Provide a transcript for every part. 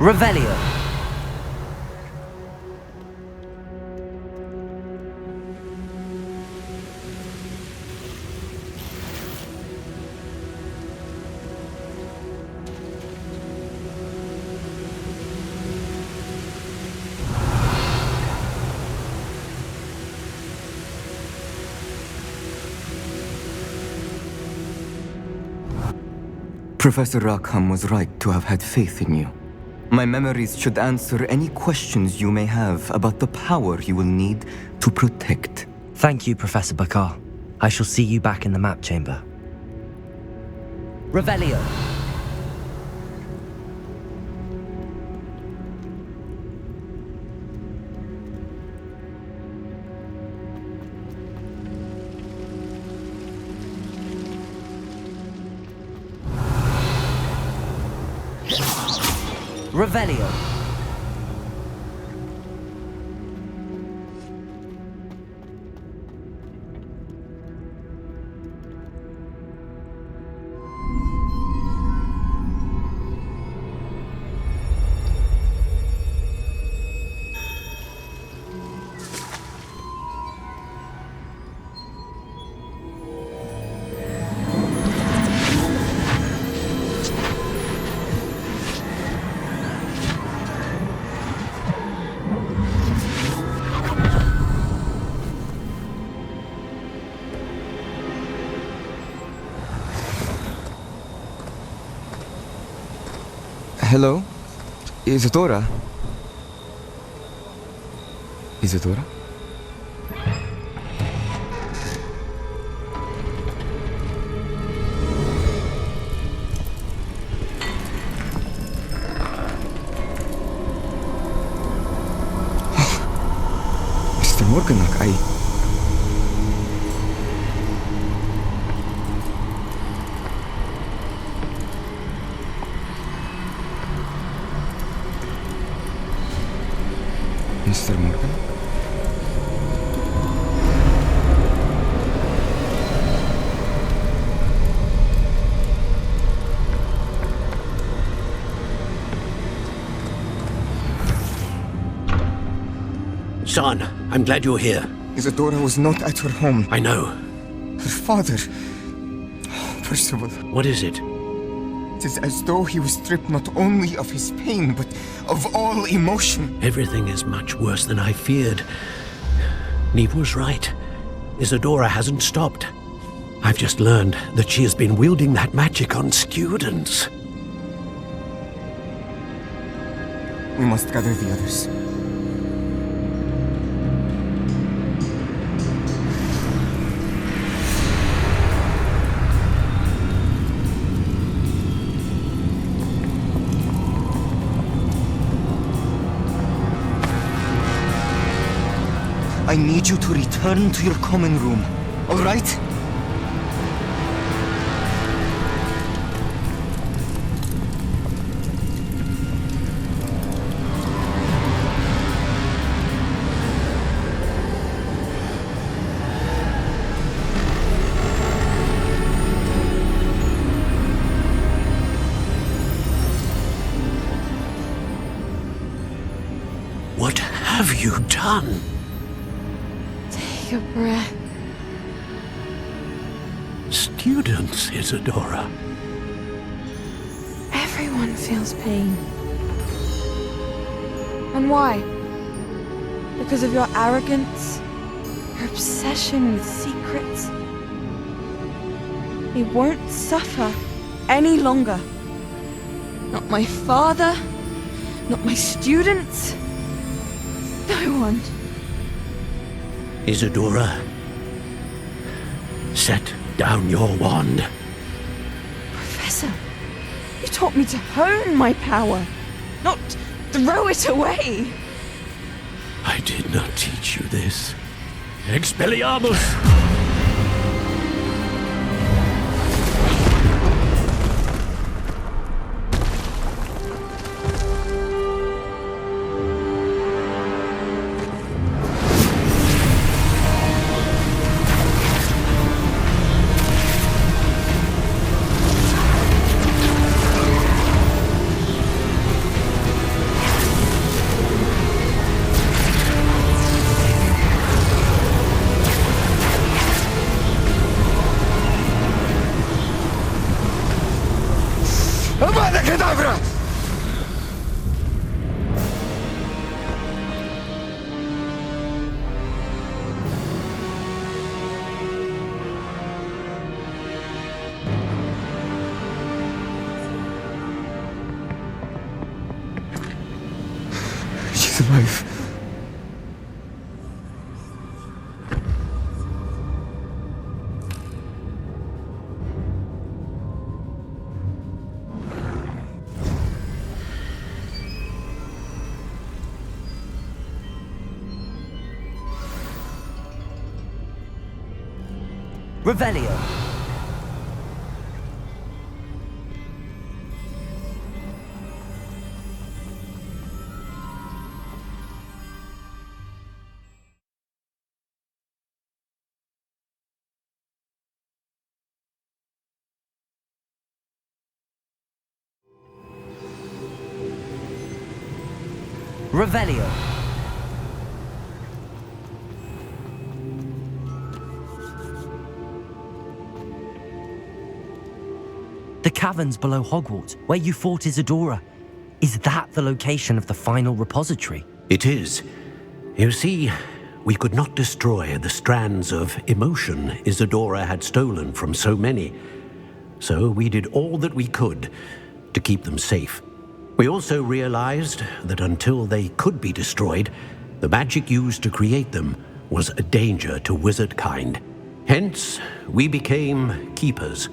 Revelio. Professor Rackham was right to have had faith in you. My memories should answer any questions you may have about the power you will need to protect. Thank you, Professor Bakar. I shall see you back in the map chamber. Revelio. Revelio. Hello? Isadora? Isadora? Mr. Morganach, Mr. Morgan? Son, I'm glad you're here. Isadora was not at her home. I know. Her father... Percival. What is it? It is as though he was stripped not only of his pain, but of all emotion. Everything is much worse than I feared. Neve was right. Isadora hasn't stopped. I've just learned that she has been wielding that magic on students. We must gather the others. I need you to return to your common room, all right? What have you done? Take a breath. Students, Isadora. Everyone feels pain. And why? Because of your arrogance? Your obsession with secrets? They won't suffer any longer. Not my father, not my students, no one. Isadora, set down your wand. Professor, you taught me to hone my power, not throw it away. I did not teach you this. Expelliarmus! Abracadabra! She's alive. Revelio. Revelio. The caverns below Hogwarts, where you fought Isadora. Is that the location of the final repository? It is. You see, we could not destroy the strands of emotion Isadora had stolen from so many. So we did all that we could to keep them safe. We also realized that until they could be destroyed, the magic used to create them was a danger to wizard kind. Hence, we became keepers.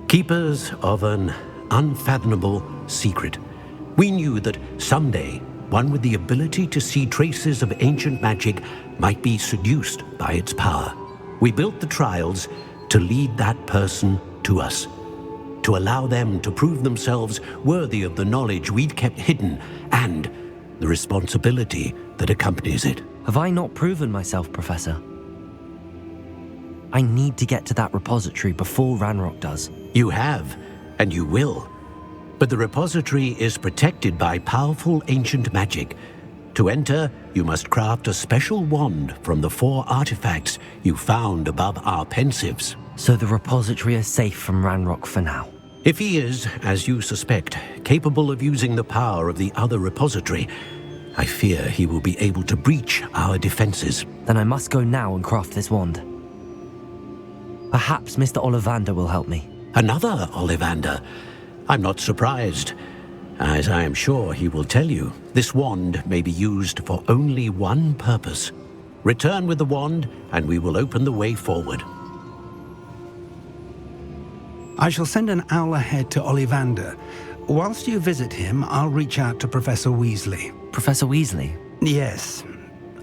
Keepers of an unfathomable secret. We knew that someday, one with the ability to see traces of ancient magic might be seduced by its power. We built the trials to lead that person to us, to allow them to prove themselves worthy of the knowledge we'd kept hidden and the responsibility that accompanies it. Have I not proven myself, Professor? I need to get to that repository before Ranrock does. You have, and you will. But the repository is protected by powerful ancient magic. To enter, you must craft a special wand from the 4 artifacts you found above our pensives. So the repository is safe from Ranrock for now. If he is, as you suspect, capable of using the power of the other repository, I fear he will be able to breach our defenses. Then I must go now and craft this wand. Perhaps Mr. Ollivander will help me. Another Ollivander? I'm not surprised. As I am sure he will tell you, this wand may be used for only one purpose. Return with the wand, and we will open the way forward. I shall send an owl ahead to Ollivander. Whilst you visit him, I'll reach out to Professor Weasley. Professor Weasley? Yes.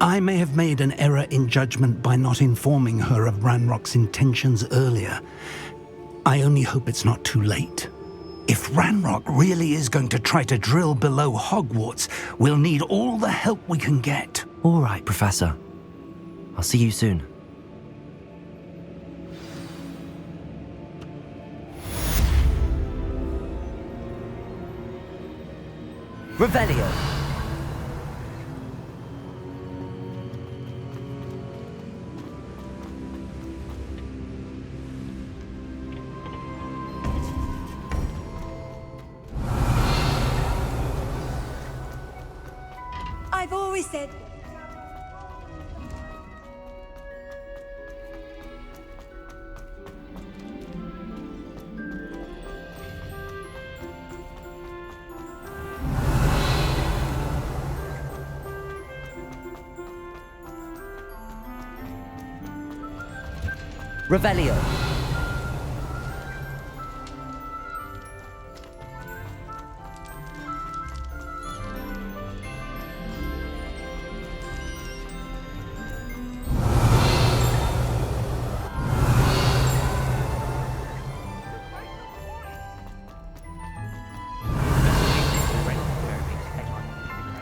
I may have made an error in judgment by not informing her of Ranrock's intentions earlier. I only hope it's not too late. If Ranrock really is going to try to drill below Hogwarts, we'll need all the help we can get. All right, Professor. I'll see you soon. Revelio. I've always said... Revelio.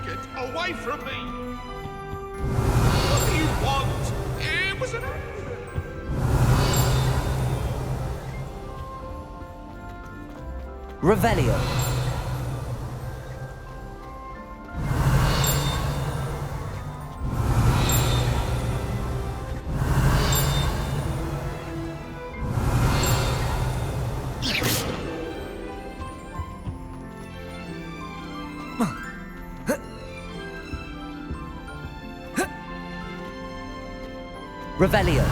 Get away from me! What do you want? It was an accident! Revelio. Revelio.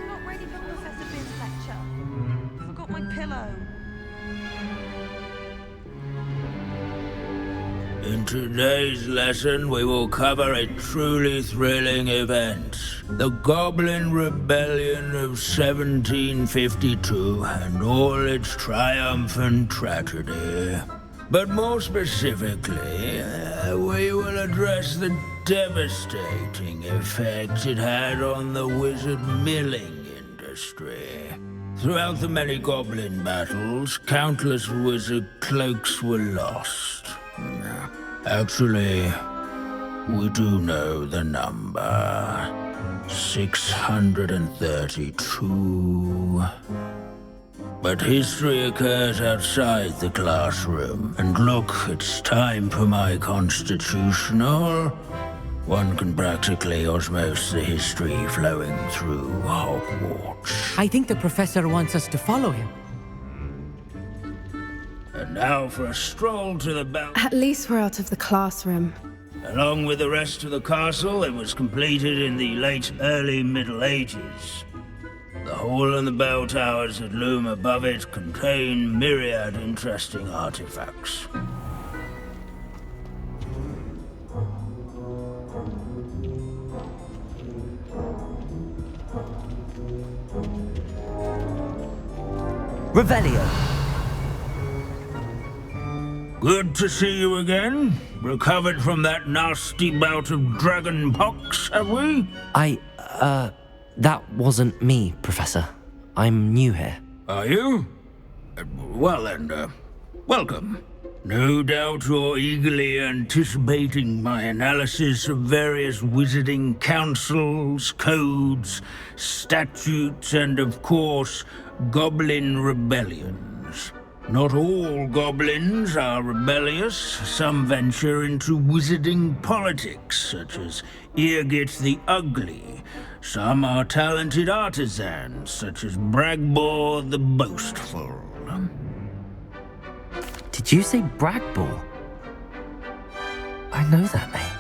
Not ready for Professor Bin's lecture. Forgot my pillow. In today's lesson, we will cover a truly thrilling event. The Goblin Rebellion of 1752 and all its triumphant tragedy. But more specifically, we will address the devastating effect it had on the wizard milling industry. Throughout the many goblin battles, countless wizard cloaks were lost. Actually, we do know the number. 632. But history occurs outside the classroom. And look, it's time for my constitutional. One can practically osmose the history flowing through Hogwarts. I think the professor wants us to follow him. And now for a stroll to the bell. At least we're out of the classroom. Along with the rest of the castle, it was completed in the late early Middle Ages. The hall and the bell towers that loom above it contain myriad interesting artifacts. Revelio. Good to see you again. Recovered from that nasty bout of dragon pox, have we? That wasn't me, Professor. I'm new here. Are you? Well then, welcome. No doubt you're eagerly anticipating my analysis of various wizarding councils, codes, statutes, and of course, goblin rebellions. Not all goblins are rebellious. Some venture into wizarding politics, such as Eargit the Ugly. Some are talented artisans, such as Bragbor the Boastful. Did you say Bragbor? I know that name.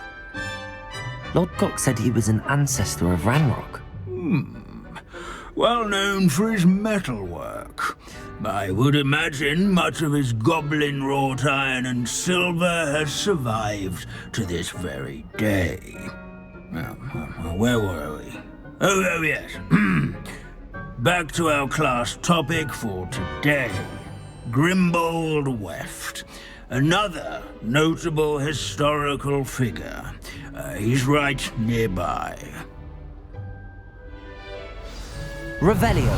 Lodgok said he was an ancestor of Ranrock. Well known for his metalwork. I would imagine much of his goblin wrought iron and silver has survived to this very day. Where were we? Oh yes. Back to our class topic for today. Grimbold Weft. Another notable historical figure. He's right nearby. Revelio.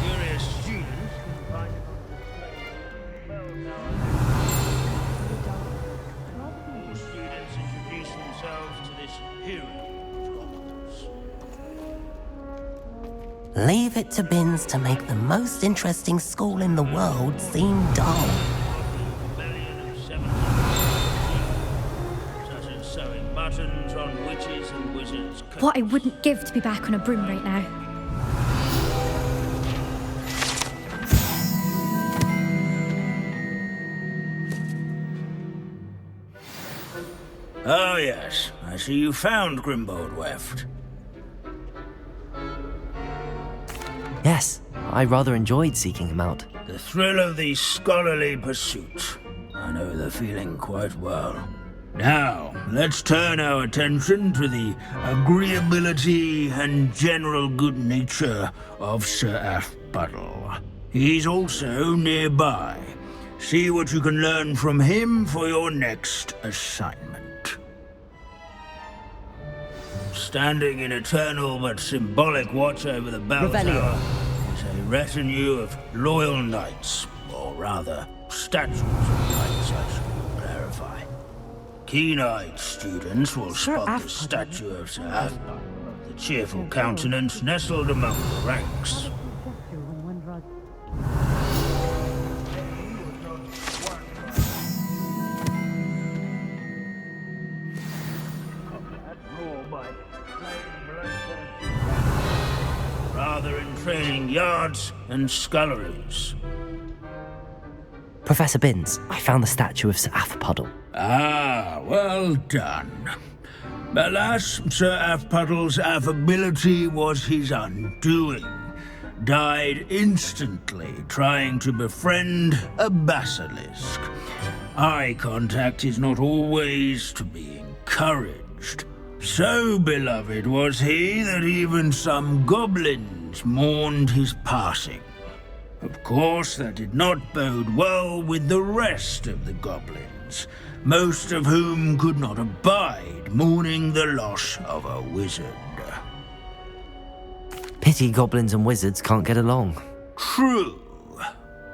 Curious students can find all students introduce themselves to this hero of Hogwarts. Leave it to Bins to make the most interesting school in the world seem dull. Rebellion of 17, such as sewing buttons on witches and wizards' coats. What I wouldn't give to be back on a broom right now. Oh yes, I see you found Grimbold Weft. Yes, I rather enjoyed seeking him out. The thrill of the scholarly pursuit. I know the feeling quite well. Now, let's turn our attention to the agreeability and general good nature of Sir Aphbuttle. He's also nearby. See what you can learn from him for your next assignment. Standing in eternal but symbolic watch over the bell Revelio. tower is a retinue of loyal knights, or rather, statues of knights, I should clarify. Keen-eyed students will spot the statue of Sir Aphbuttle, the cheerful countenance nestled among the ranks. training yards and sculleries. Professor Binns, I found the statue of Sir Afpuddle. Ah, well done. Alas, Sir Afpuddle's affability was his undoing. Died instantly trying to befriend a basilisk. Eye contact is not always to be encouraged. So beloved was he that even some goblins mourned his passing. Of course, that did not bode well with the rest of the goblins, most of whom could not abide mourning the loss of a wizard. Pity goblins and wizards can't get along. True,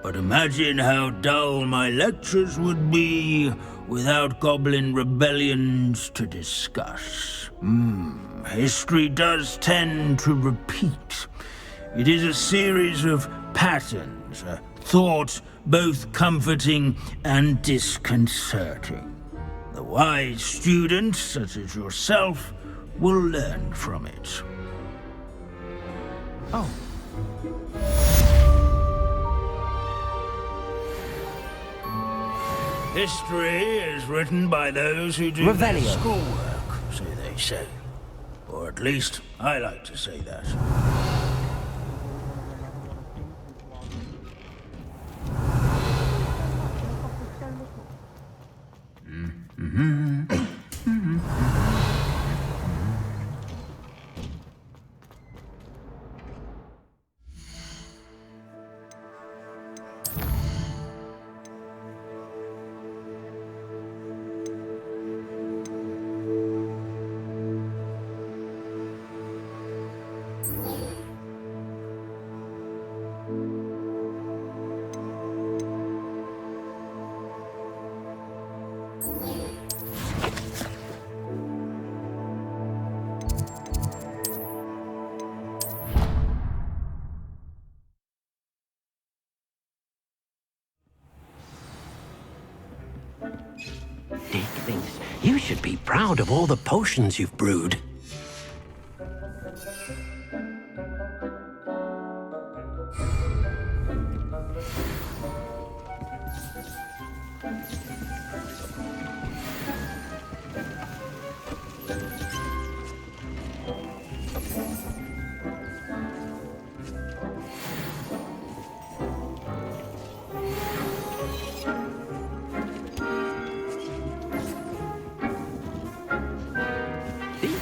but imagine how dull my lectures would be without goblin rebellions to discuss. History does tend to repeat. It is a series of patterns, a thought both comforting and disconcerting. The wise student, such as yourself, will learn from it. Oh. History is written by those who do Revelio. their schoolwork, so they say. Or at least, I like to say that. Dick thinks you should be proud of all the potions you've brewed.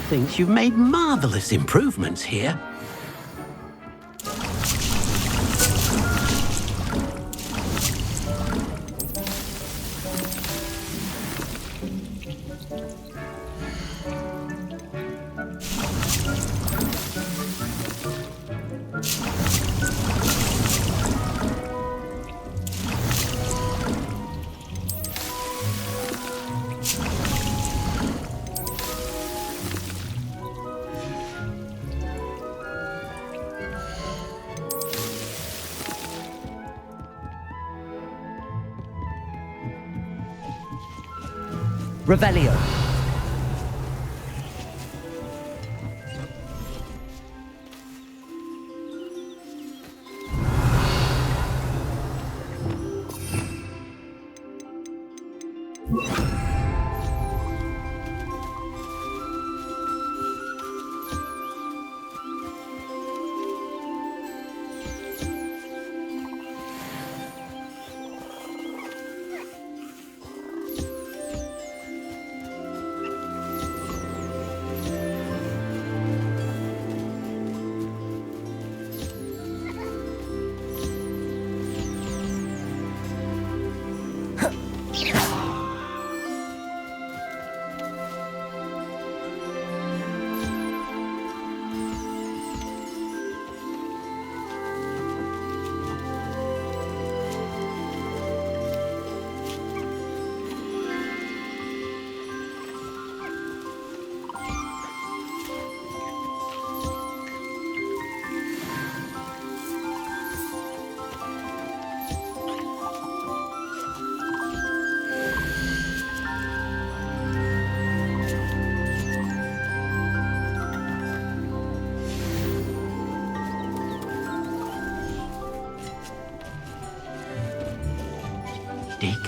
Thinks you've made marvelous improvements here. Revelio.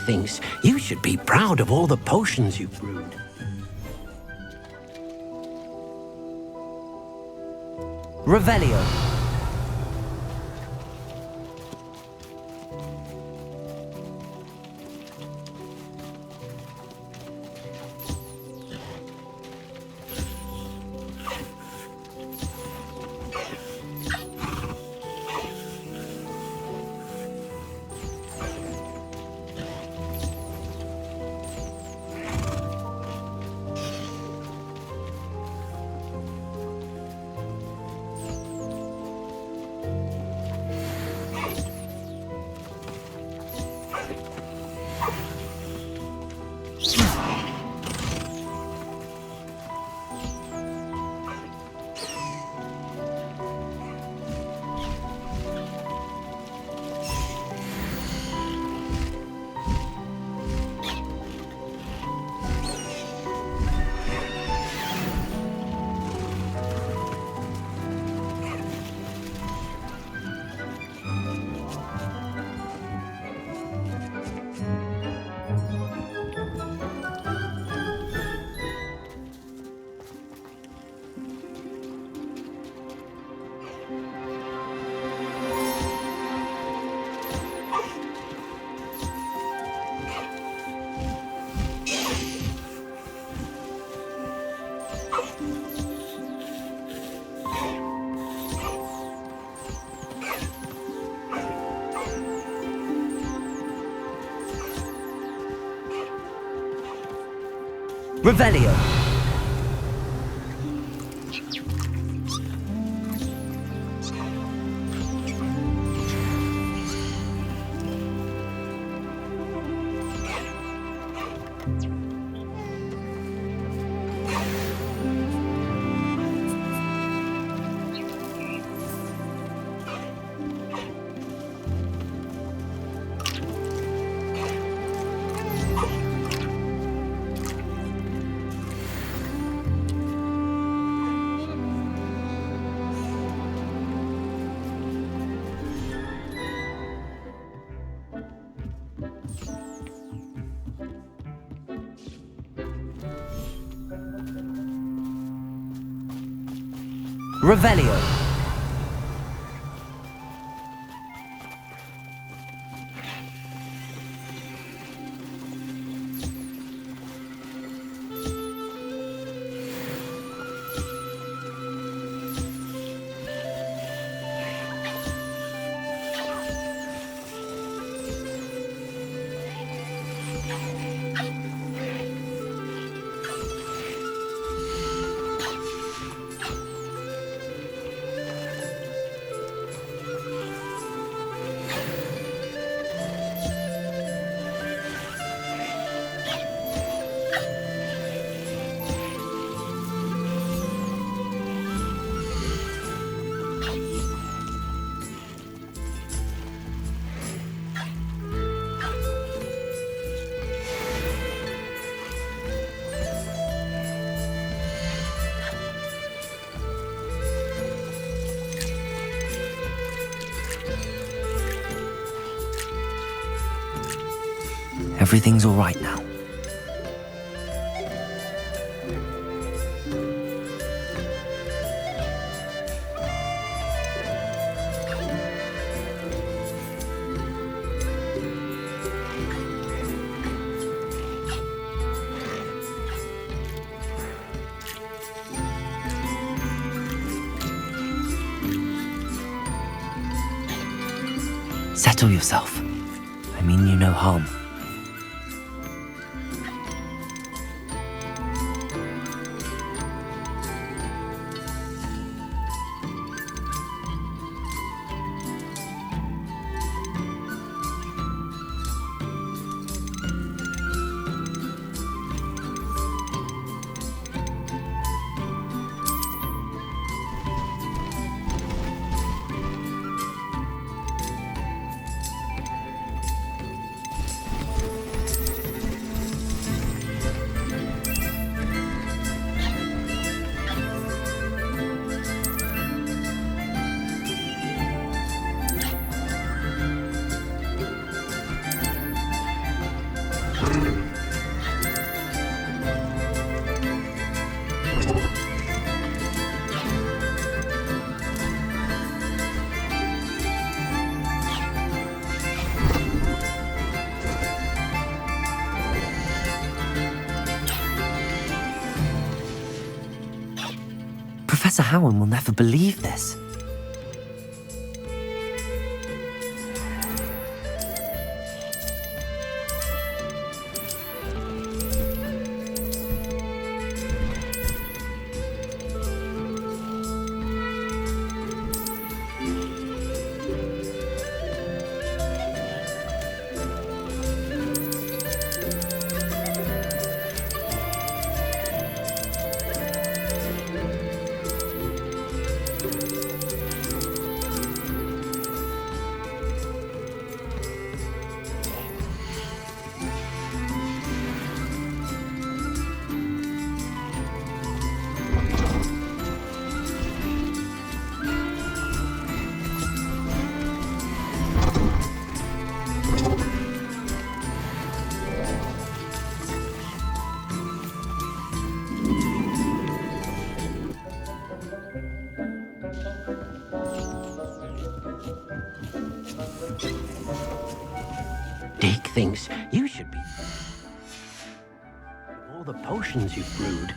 thinks you should be proud of all the potions you've brewed. Revelio. Revelio. Revelio. Everything's all right now. Settle yourself. I mean you no harm. Professor Howard will never believe this. Dick thinks you should be... all the potions you've brewed.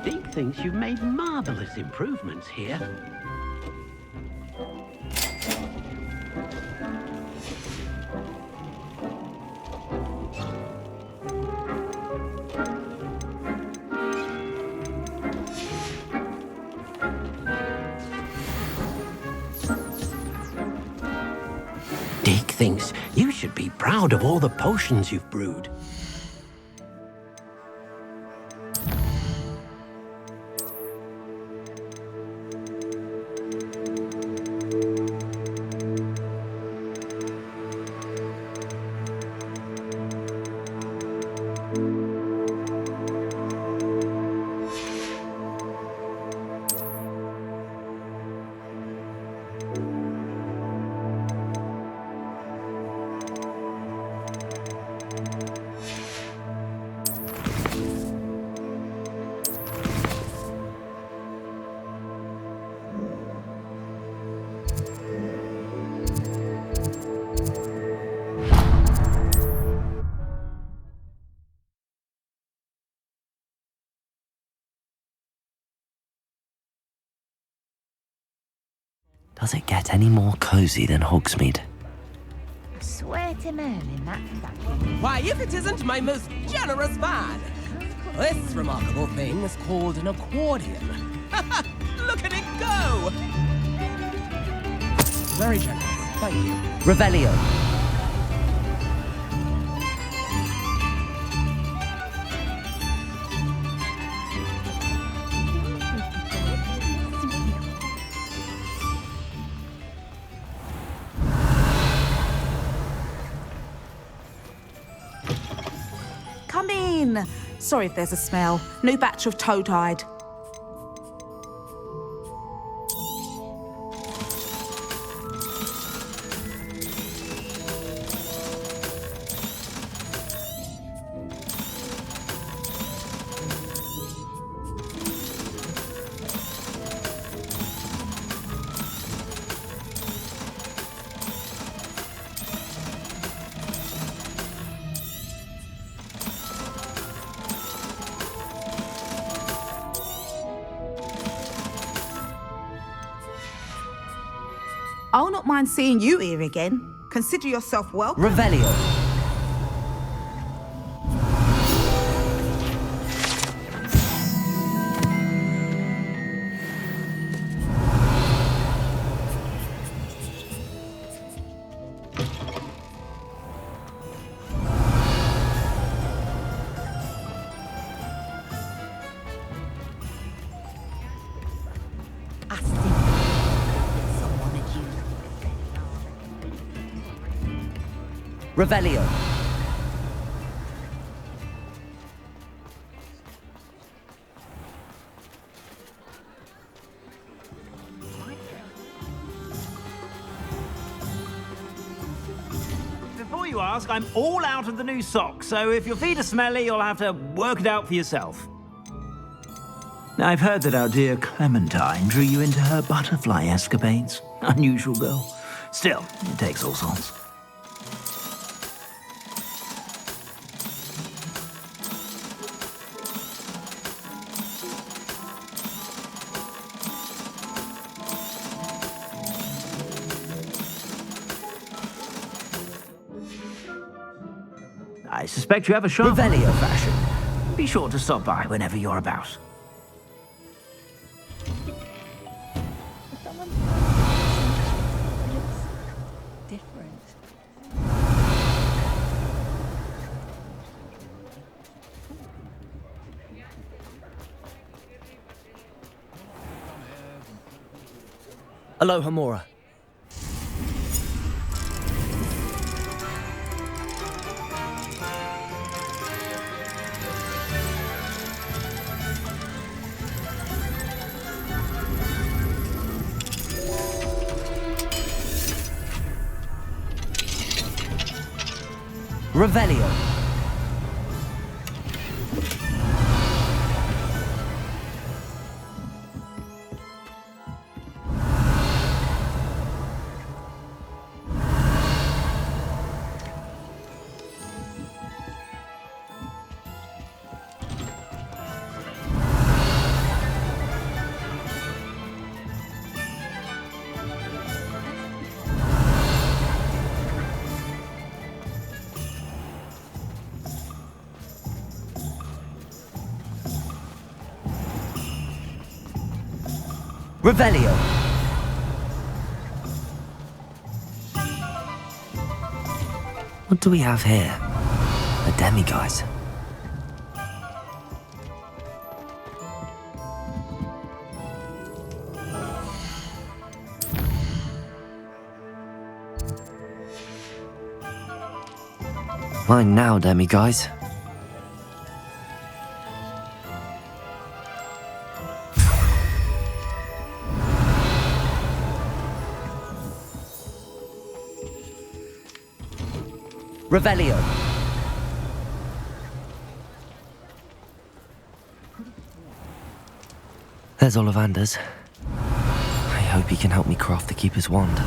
Deke thinks you've made marvelous improvements here. Beak thinks you should be proud of all the potions you've brewed. Does it get any more cozy than Hogsmeade? I swear to Merlin that's Why, if it isn't my most generous man! This remarkable thing is called an accordion. Look at it go! Very generous, thank you. Revelio. Come in. Sorry if there's a smell. New batch of toad-hide. I'll not mind seeing you here again. Consider yourself welcome. Revelio. Revelio. Before you ask, I'm all out of the new socks, so if your feet are smelly, you'll have to work it out for yourself. I've heard that our dear Clementine drew you into her butterfly escapades. Unusual girl. Still, it takes all sorts. I suspect you have a sharp Revelio fashion. Be sure to stop by whenever you're about. different. Aloha Mora. Revelio. Revelio. What do we have here? A demiguise. Mine now, demiguise. Revelio. There's Ollivander's. I hope he can help me craft the Keeper's wand.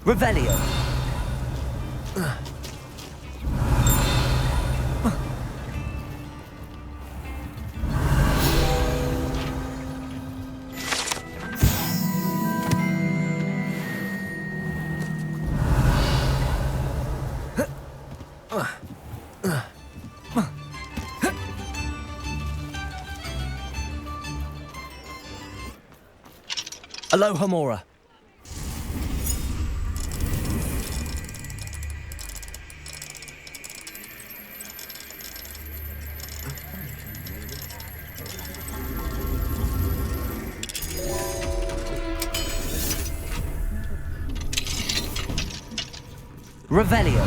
Revelio. Aloha Mora. Revelio.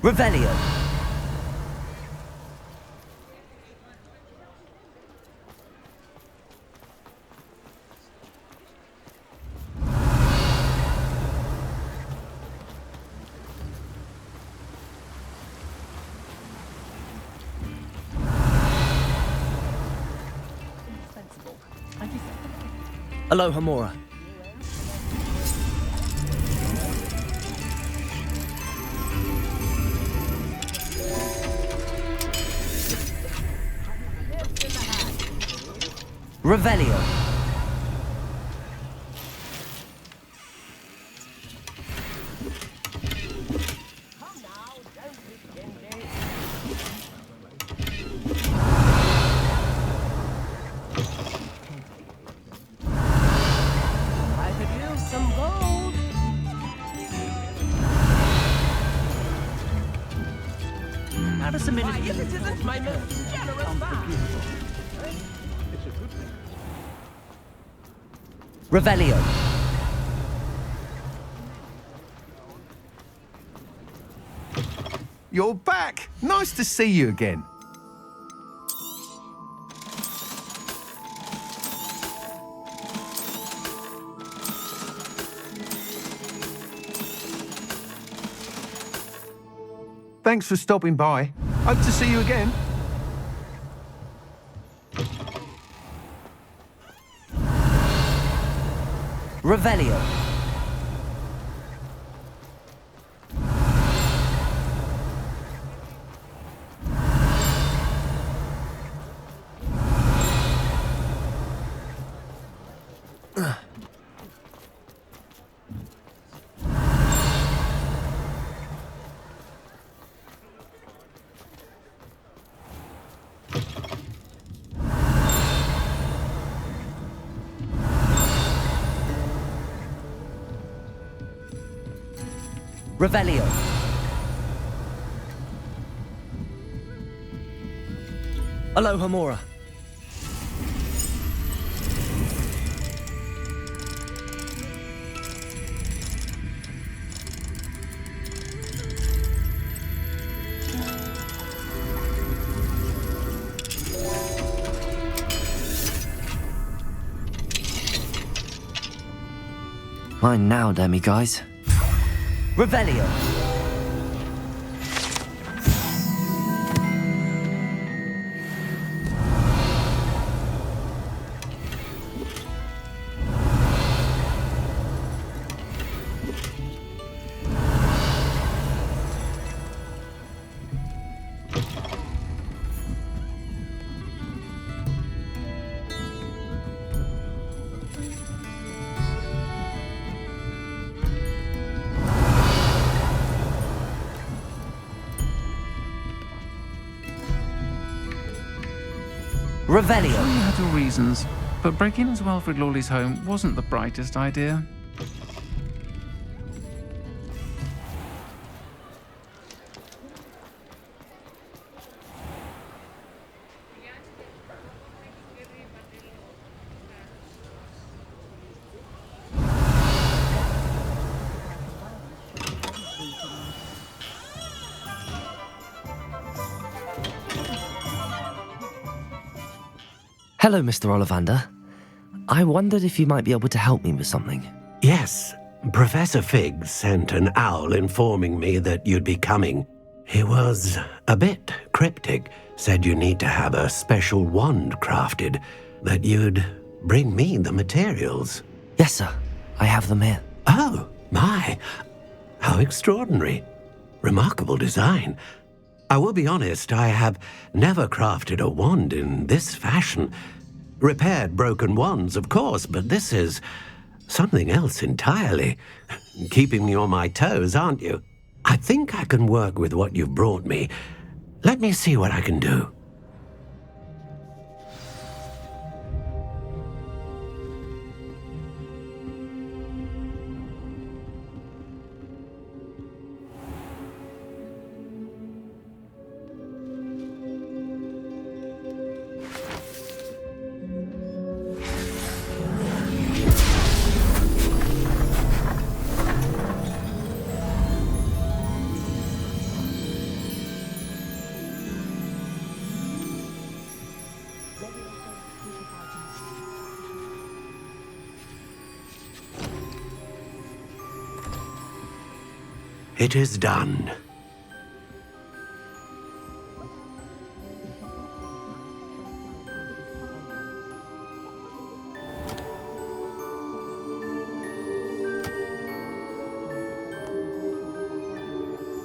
Revelio. Aloha Mora. Revelio. I could use some gold. Have us a minute. Why, if it isn't my most generous man. Revelio. You're back! Nice to see you again. Thanks for stopping by. Hope to see you again. Revelio. Revelio. Aloha Mora. Mine now, demi-guys. Revelio! Revelio. Sure, you had your reasons, but breaking into Wilfred Lawley's home wasn't the brightest idea. Hello, Mr. Ollivander. I wondered if you might be able to help me with something. Yes, Professor Fig sent an owl informing me that you'd be coming. He was a bit cryptic, said you need to have a special wand crafted, that you'd bring me the materials. Yes, sir. I have them here. Oh, my. How extraordinary. Remarkable design. I will be honest, I have never crafted a wand in this fashion. Repaired broken wands, of course, but this is something else entirely. Keeping me on my toes, aren't you? I think I can work with what you've brought me. Let me see what I can do. It is done.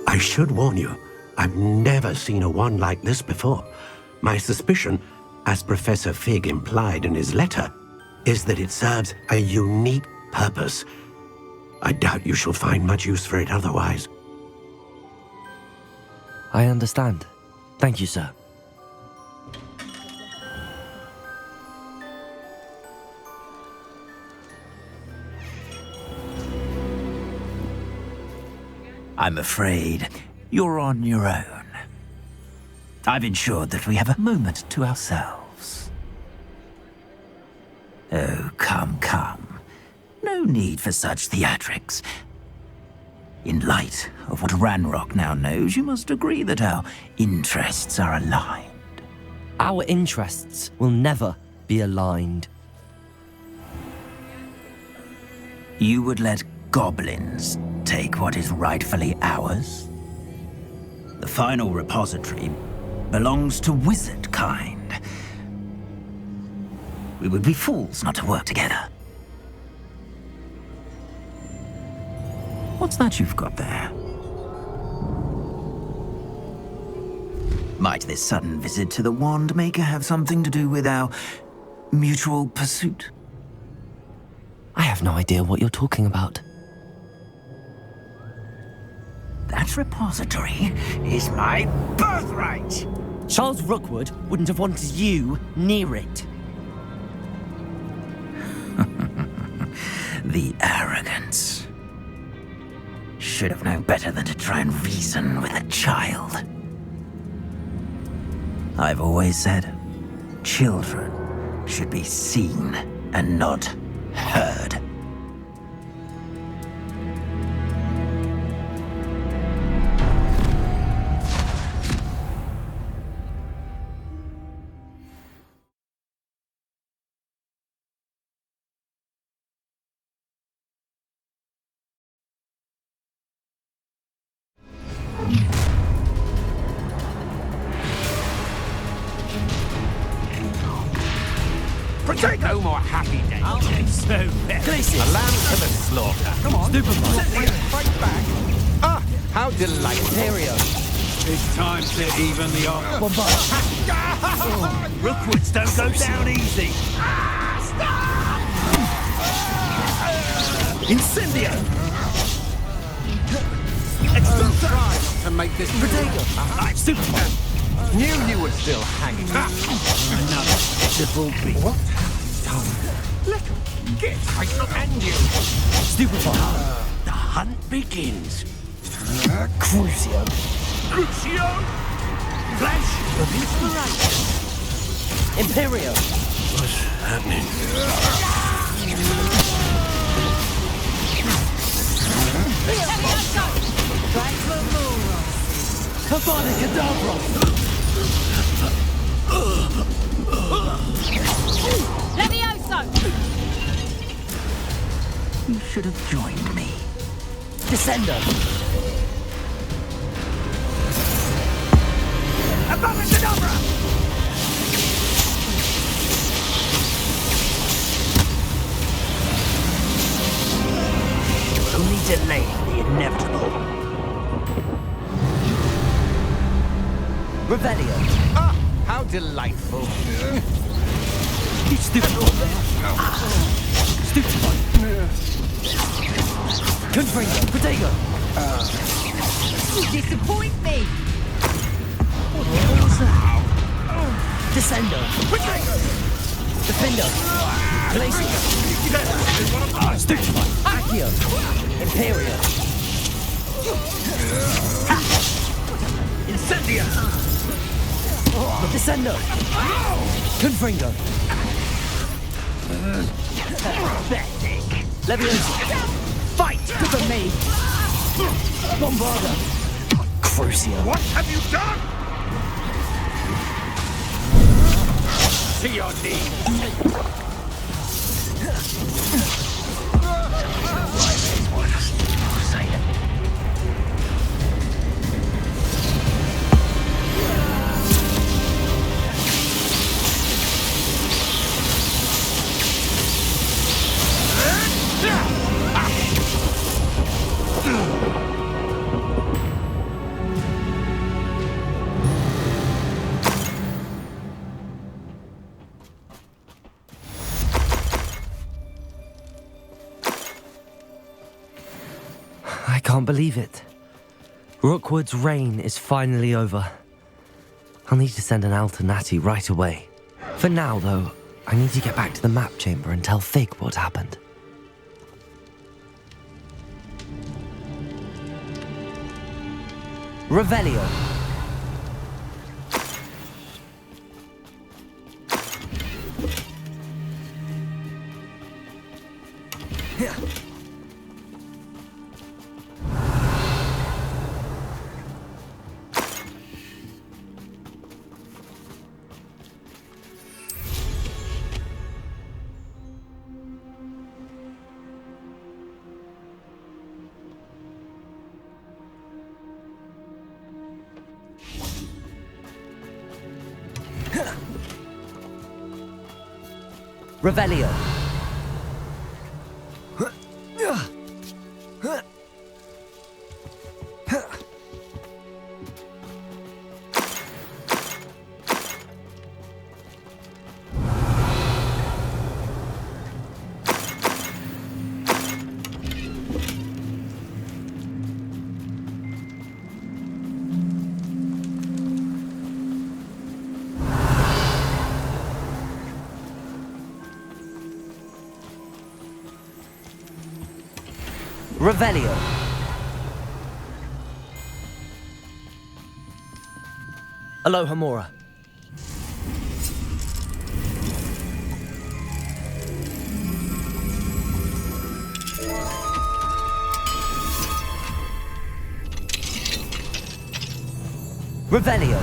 I should warn you, I've never seen a wand like this before. My suspicion, as Professor Fig implied in his letter, is that it serves a unique purpose. I doubt you shall find much use for it otherwise. I understand. Thank you, sir. I'm afraid you're on your own. I've ensured that we have a moment to ourselves. Oh, come, come. No need for such theatrics. In light of what Ranrock now knows, you must agree that our interests are aligned. Our interests will never be aligned. You would let goblins take what is rightfully ours? The final repository belongs to wizard kind. We would be fools not to work together. What's that you've got there? Might this sudden visit to the Wand Maker have something to do with our mutual pursuit? I have no idea what you're talking about. That repository is my birthright! Charles Rookwood wouldn't have wanted you near it. The arrogance. Should have known better than to try and reason with a child. I've always said, children should be seen and not heard. No more happy days. So A lamb to the slaughter. Come on. Fight back. Ah, how delightful. It's time to even the odds. Rookwoods don't go down easy. Incendio! Try not to make this Protego! I'm Superman! Knew you were still hanging. Another pitiful beat. What? Let him get and you. Stupefy! The hunt begins. Crucio! Crucio! Flash of inspiration! Imperio! What's happening? Avada Kedavra! Levioso! You should have joined me. Descender! Avada Kedavra! Only delay the inevitable. Revelio. Ah, how delightful. Stupefy. Stupefy. Confringo. Protego. You disappoint me! Descendo. Protego. Defender. Glacier. Stupefy. Accio. Imperio. Incendia. Descendo. Confringo. Pathetic. Levioso. Fight for me. Bombarda. Crucio. What have you done? To your knees. I can't believe it. Rookwood's reign is finally over. I'll need to send an Alternati right away. For now, though, I need to get back to the map chamber and tell Fig what happened. Revelio. Revelio. Revelio. Aloha Mora. Revelio.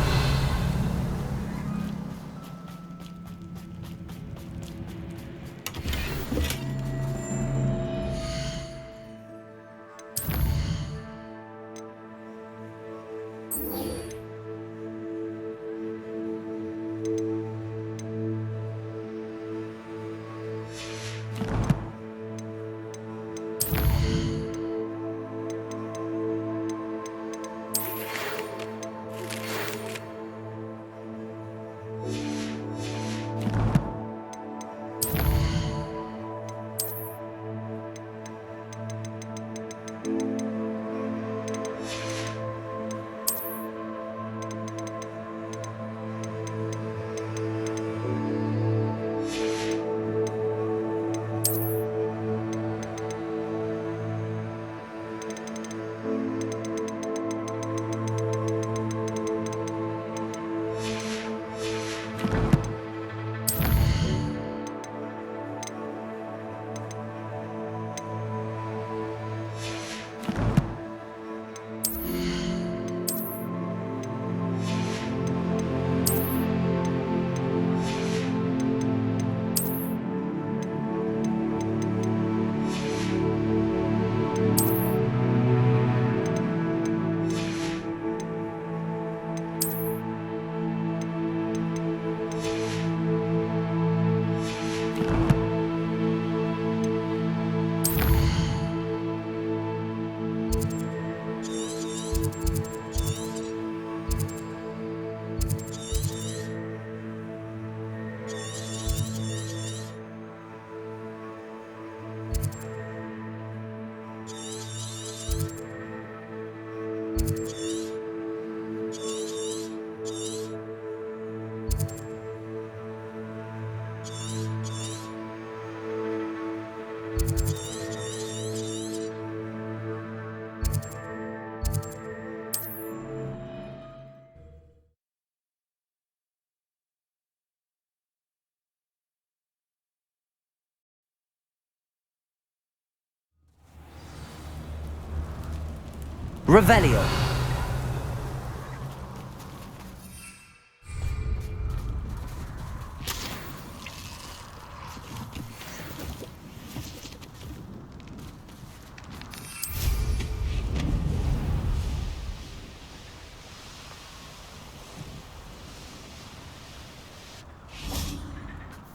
Revelio.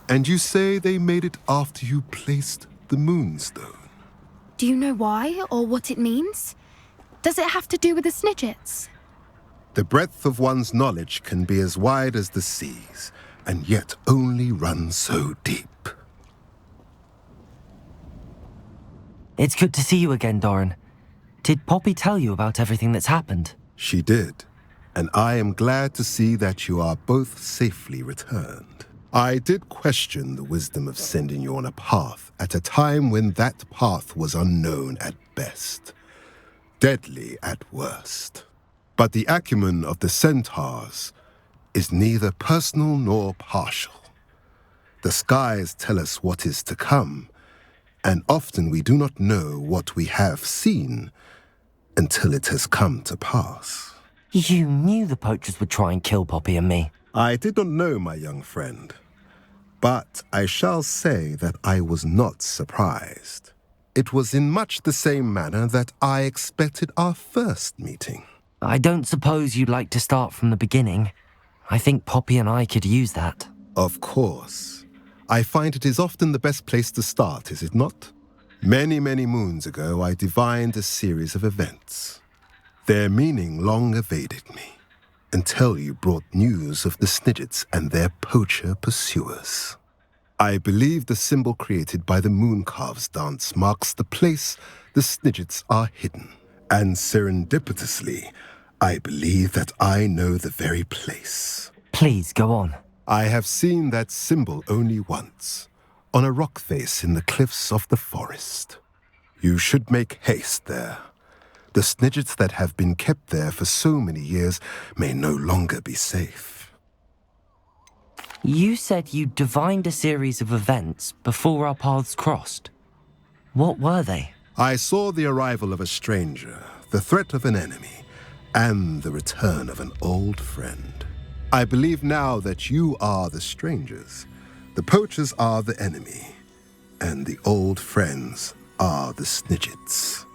And you say they made it after you placed the Moonstone? Do you know why or what it means? Does it have to do with the Snidgets? The breadth of one's knowledge can be as wide as the seas, and yet only run so deep. It's good to see you again, Doran. Did Poppy tell you about everything that's happened? She did, and I am glad to see that you are both safely returned. I did question the wisdom of sending you on a path at a time when that path was unknown at best, deadly at worst. But the acumen of the centaurs is neither personal nor partial. The skies tell us what is to come, and often we do not know what we have seen until it has come to pass. You knew the poachers would try and kill Poppy and me. I did not know, my young friend, but I shall say that I was not surprised. It was in much the same manner that I expected our first meeting. I don't suppose you'd like to start from the beginning. I think Poppy and I could use that. Of course. I find it is often the best place to start, is it not? Many, many moons ago, I divined a series of events. Their meaning long evaded me, until you brought news of the Snidgets and their poacher pursuers. I believe the symbol created by the Mooncalves dance marks the place the Snidgets are hidden. And serendipitously, I believe that I know the very place. Please, go on. I have seen that symbol only once, on a rock face in the cliffs of the forest. You should make haste there. The Snidgets that have been kept there for so many years may no longer be safe. You said you divined a series of events before our paths crossed. What were they? I saw the arrival of a stranger, the threat of an enemy, and the return of an old friend. I believe now that you are the strangers, the poachers are the enemy, and the old friends are the Snidgets.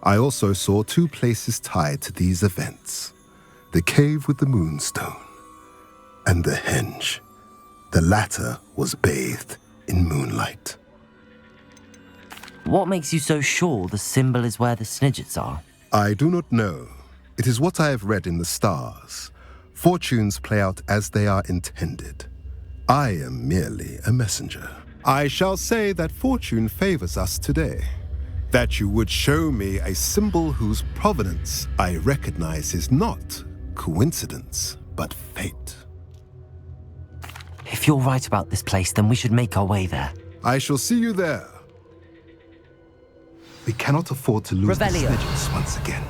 I also saw two places tied to these events, the cave with the Moonstone and the henge. The latter was bathed in moonlight. What makes you so sure the symbol is where the Snidgets are? I do not know. It is what I have read in the stars. Fortunes play out as they are intended. I am merely a messenger. I shall say that fortune favors us today. That you would show me a symbol whose provenance I recognize is not coincidence, but fate. If you're right about this place, then we should make our way there. I shall see you there. We cannot afford to lose Revelio. the Snidgets once again.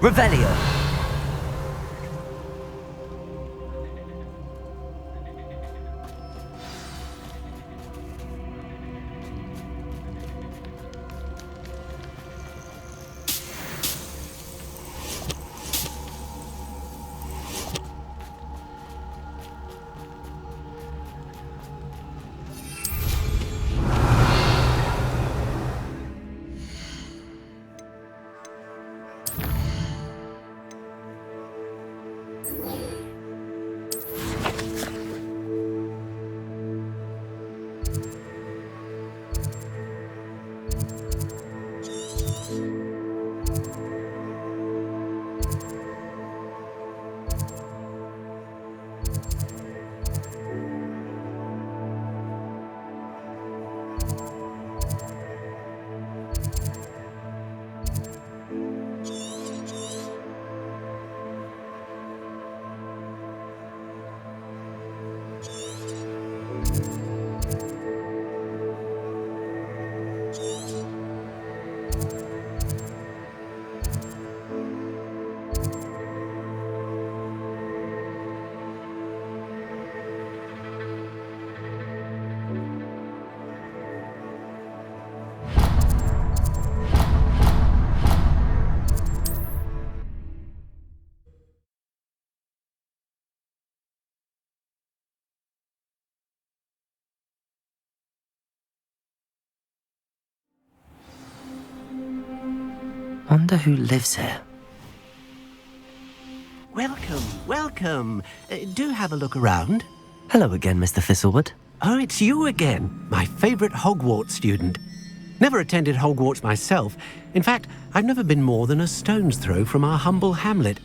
Revelio. Wonder who lives here. Welcome, welcome. Do have a look around. Hello again, Mr. Thistlewood. Oh, it's you again, my favourite Hogwarts student. Never attended Hogwarts myself. In fact, I've never been more than a stone's throw from our humble hamlet.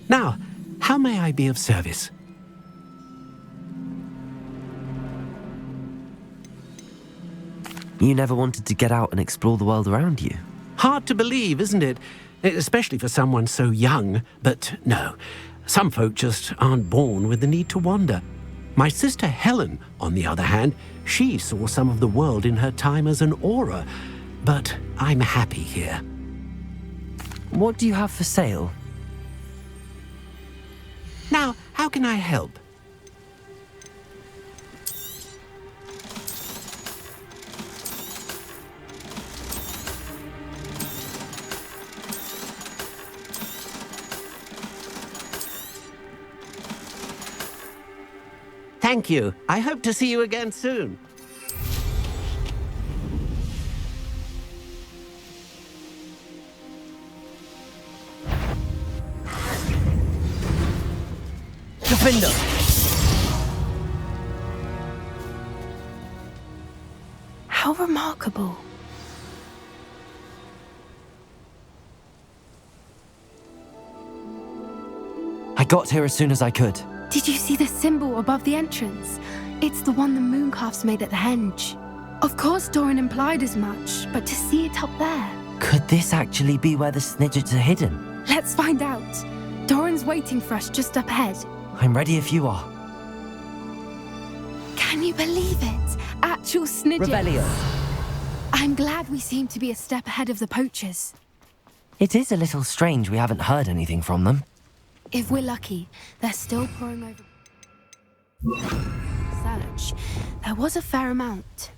Now, how may I be of service? You never wanted to get out and explore the world around you. Hard to believe, isn't it? Especially for someone so young. But no, some folk just aren't born with the need to wander. My sister Helen, on the other hand, she saw some of the world in her time as an aura. But I'm happy here. What do you have for sale? Now, how can I help? Thank you. I hope to see you again soon. Defender! How remarkable. I got here as soon as I could. Did you see the symbol above the entrance? It's the one the mooncalves made at the henge. Of course Doran implied as much, but to see it up there... Could this actually be where the Snidgets are hidden? Let's find out. Doran's waiting for us just up ahead. I'm ready if you are. Can you believe it? Actual Snidgets. Revelio. I'm glad we seem to be a step ahead of the poachers. It is a little strange we haven't heard anything from them. If we're lucky, they're still pouring over... Search. There was a fair amount.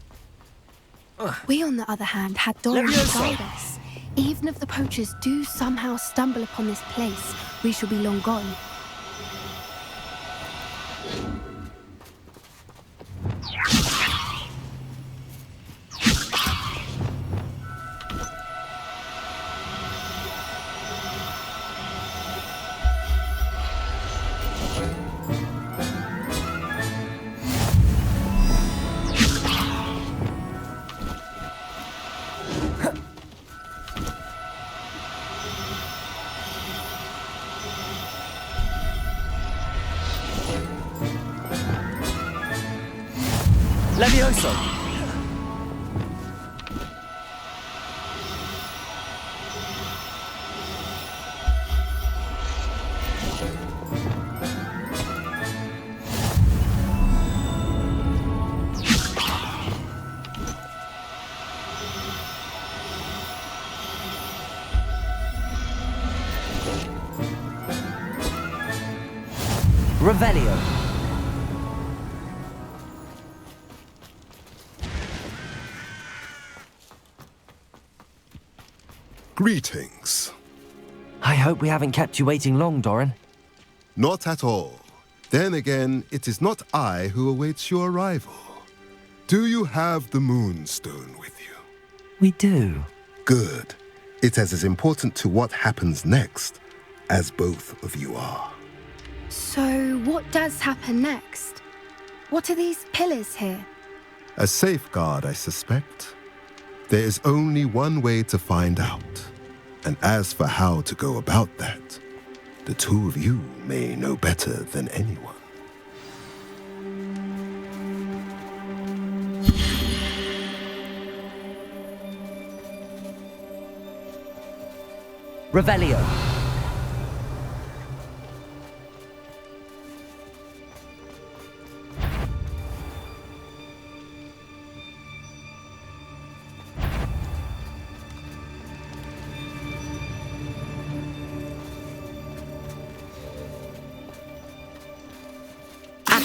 We, on the other hand, had Doran to guide us. Even if the poachers do somehow stumble upon this place, we shall be long gone. Levioso! Revelio. Greetings. I hope we haven't kept you waiting long, Doran. Not at all. Then again, it is not I who awaits your arrival. Do you have the Moonstone with you? We do. Good. It is as important to what happens next as both of you are. So, what does happen next? What are these pillars here? A safeguard, I suspect. There is only one way to find out. And as for how to go about that, the two of you may know better than anyone. Revelio.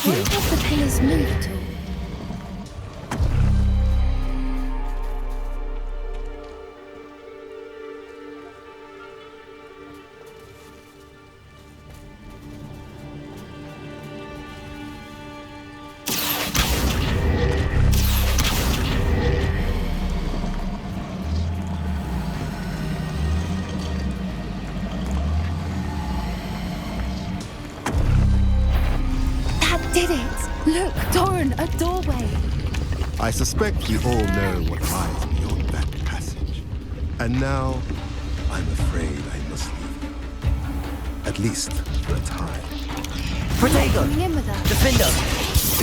Why have the pillars moved at all? Did it! Look, Doran, a doorway! I suspect we all know what lies beyond that passage. And now, I'm afraid I must leave you. At least for a time. Protego! Coming in with us. Defender!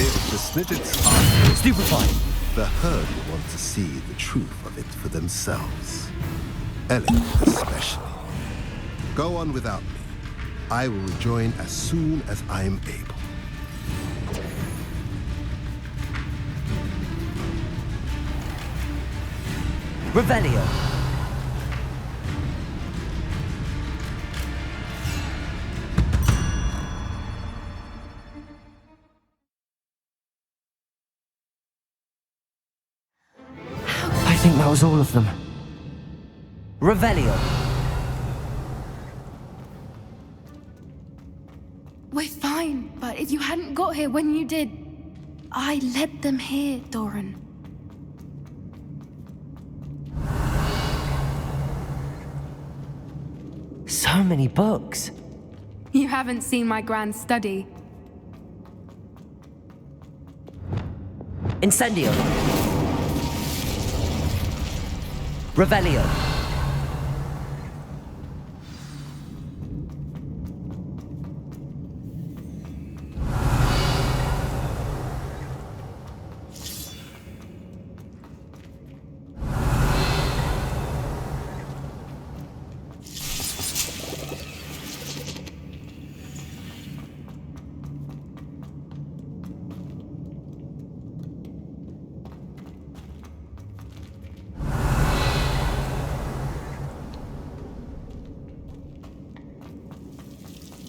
If the Snidgets are stupefied, the herd will want to see the truth of it for themselves. Ellen especially. Go on without me. I will rejoin as soon as I am able. Revelio. I think that was all of them. Revelio. We're fine, but if you hadn't got here when you did, I led them here, Doran. So many books. You haven't seen my grand study. Incendio. Revelio.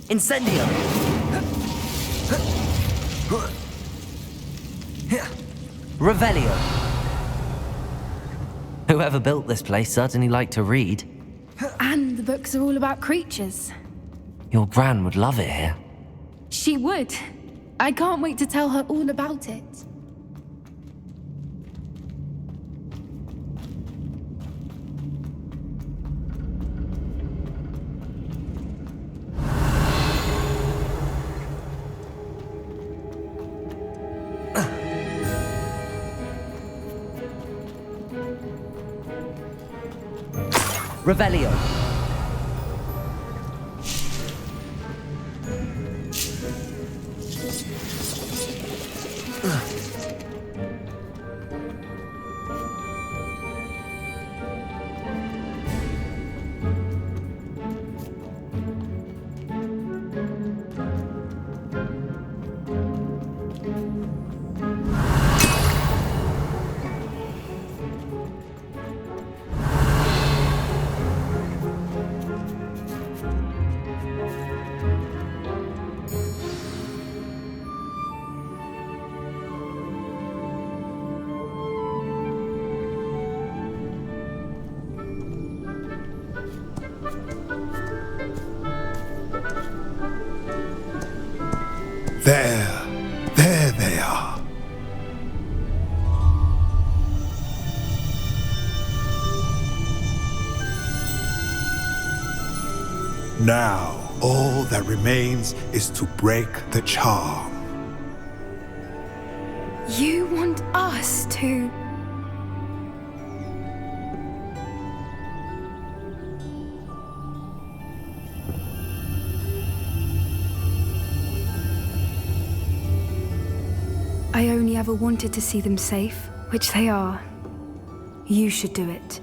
Incendio! Revelio! Whoever built this place certainly liked to read. And the books are all about creatures. Your Gran would love it here. She would. I can't wait to tell her all about it. Revelio. There they are. Now, all that remains is to break the charm. You want us to... I only ever wanted to see them safe, which they are. You should do it.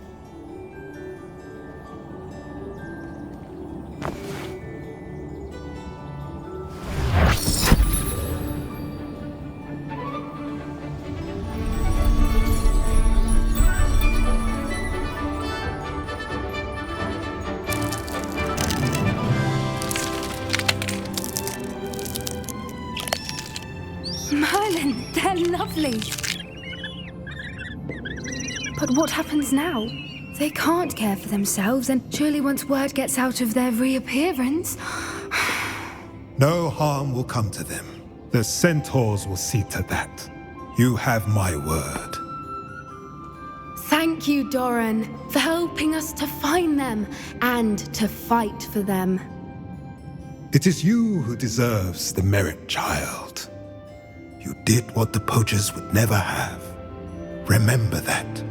Merlin, they're lovely. But what happens now? They can't care for themselves, and surely once word gets out of their reappearance... No harm will come to them. The centaurs will see to that. You have my word. Thank you, Doran, for helping us to find them and to fight for them. It is you who deserves the merit, child. You did what the poachers would never have. Remember that.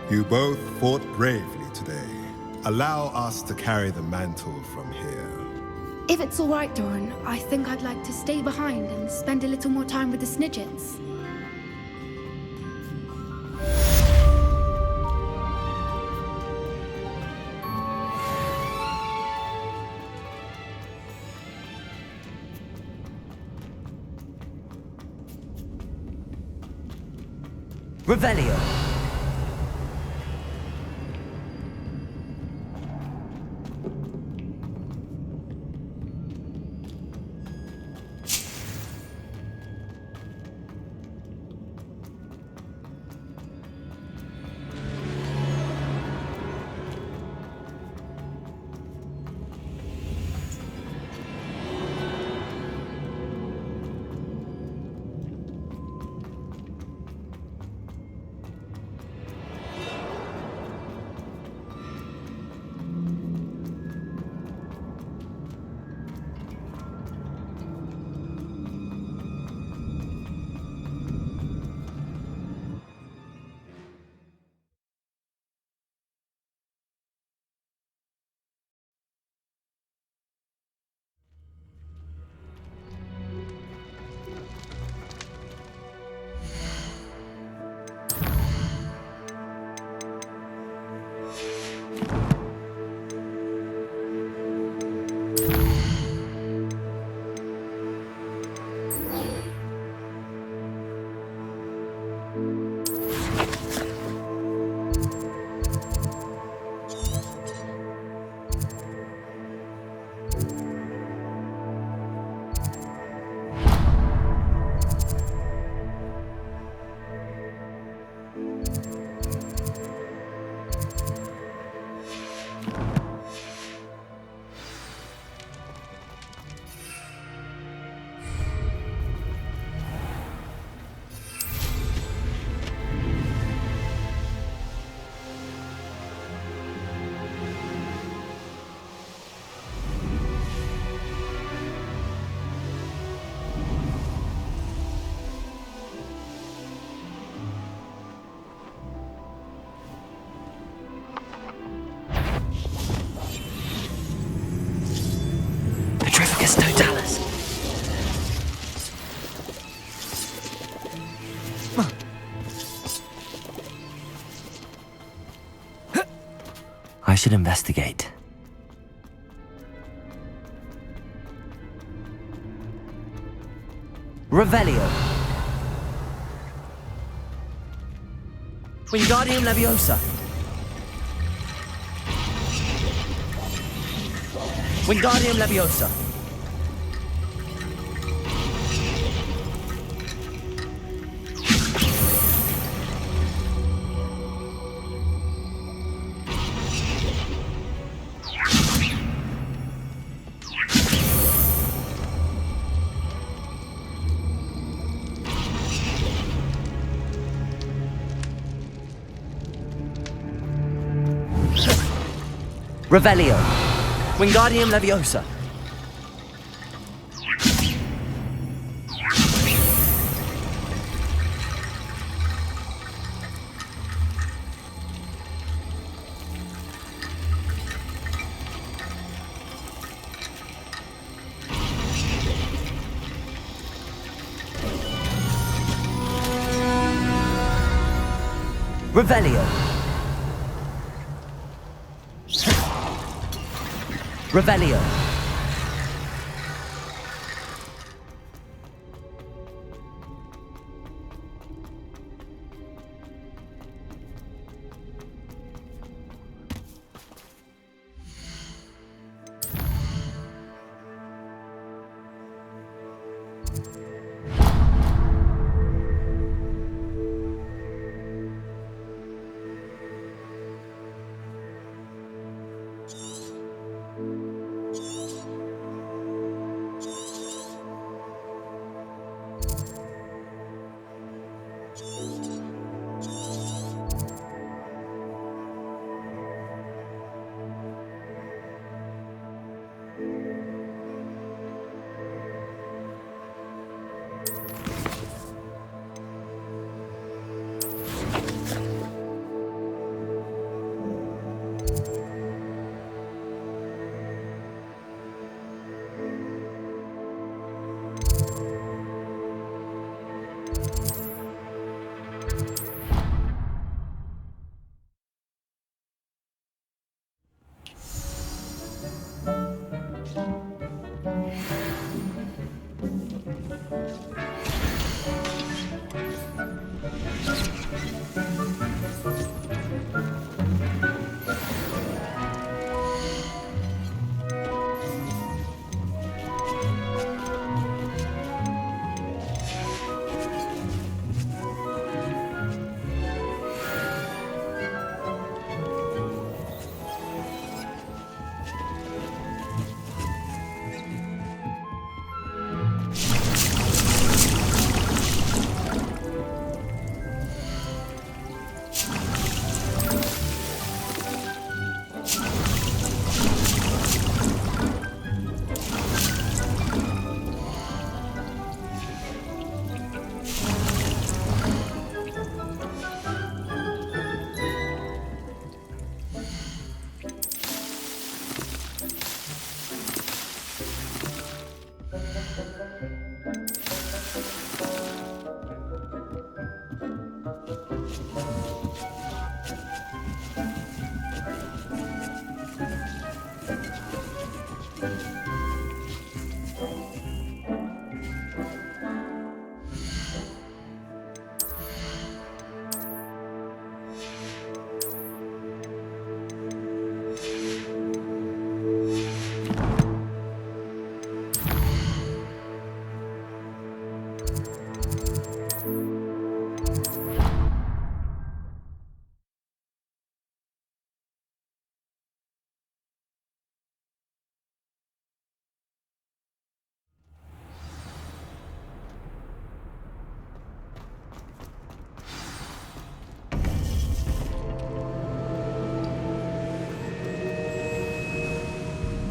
You both fought bravely today. Allow us to carry the mantle from here. If it's all right, Doran, I think I'd like to stay behind and spend a little more time with the Snidgets. Revelio. I should investigate. Revelio. Wingardium Leviosa. Wingardium Leviosa. Revelio. Wingardium Leviosa. Revelio. Revelio.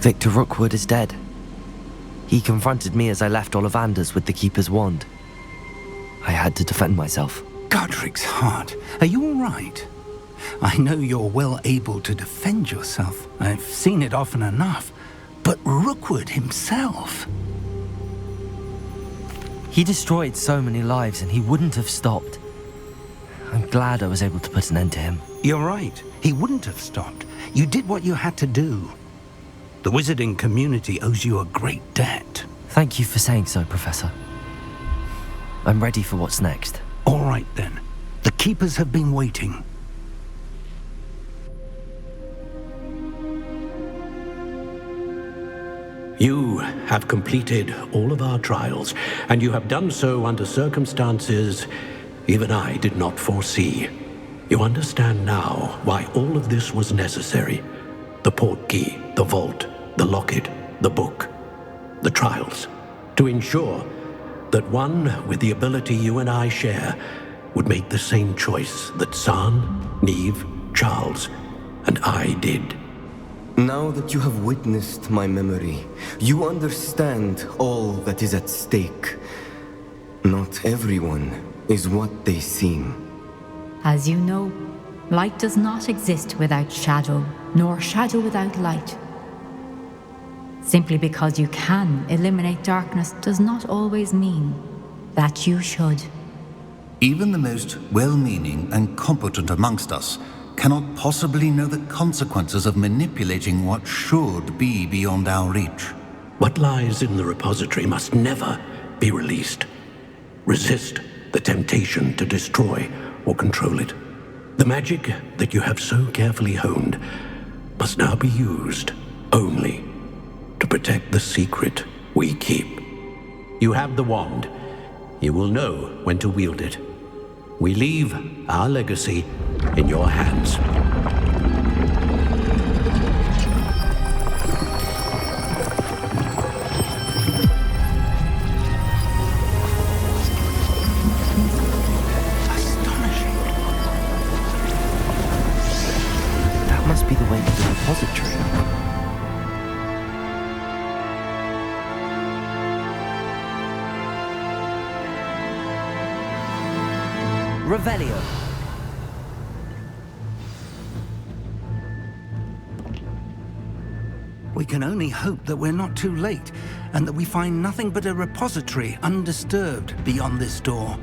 Victor Rookwood is dead. He confronted me as I left Ollivander's with the Keeper's wand. I had to defend myself. Godric's heart, are you all right? I know you're well able to defend yourself. I've seen it often enough. But Rookwood himself... He destroyed so many lives and he wouldn't have stopped. I'm glad I was able to put an end to him. You're right. He wouldn't have stopped. You did what you had to do. The wizarding community owes you a great debt. Thank you for saying so, Professor. I'm ready for what's next. All right, then. The Keepers have been waiting. You have completed all of our trials, and you have done so under circumstances even I did not foresee. You understand now why all of this was necessary. The portkey, the vault, the locket, the book, the trials. To ensure that one with the ability you and I share would make the same choice that San, Neve, Charles, and I did. Now that you have witnessed my memory, you understand all that is at stake. Not everyone is what they seem. As you know, light does not exist without shadow, nor shadow without light. Simply because you can eliminate darkness does not always mean that you should. Even the most well-meaning and competent amongst us cannot possibly know the consequences of manipulating what should be beyond our reach. What lies in the repository must never be released. Resist the temptation to destroy or control it. The magic that you have so carefully honed must now be used only to protect the secret we keep. You have the wand. You will know when to wield it. We leave our legacy in your hands. That must be the way to the repository. Revelio. We can only hope that we're not too late, and that we find nothing but a repository undisturbed beyond this door.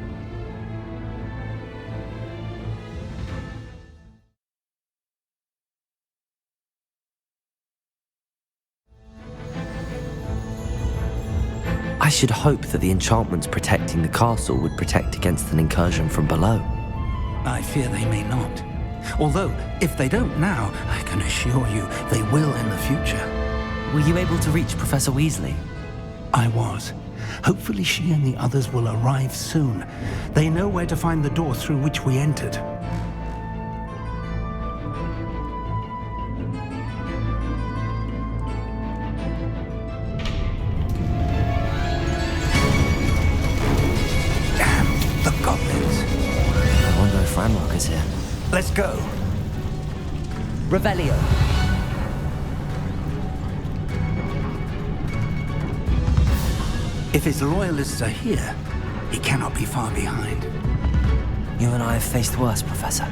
I should hope that the enchantments protecting the castle would protect against an incursion from below. I fear they may not. Although, if they don't now, I can assure you they will in the future. Were you able to reach Professor Weasley? I was. Hopefully she and the others will arrive soon. They know where to find the door through which we entered. Damn, the goblins. I wonder if Ranrock is here. Let's go. Revelio. If his loyalists are here, he cannot be far behind. You and I have faced worse, Professor.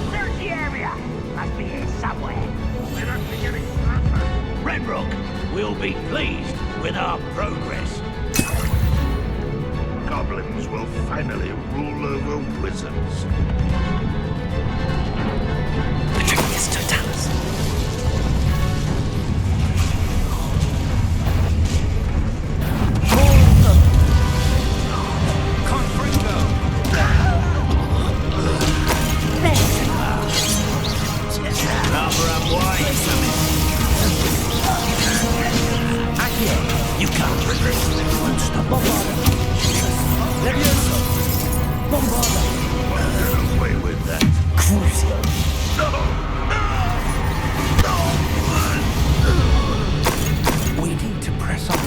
Search the area! Must be here somewhere. We must be getting closer. Ranrock will be pleased with our progress. Goblins will finally rule over wizards. Patricius Totalis. You can't resist this monster. Levioso! Bombarda! Get away with that. Crucio! We need to press on.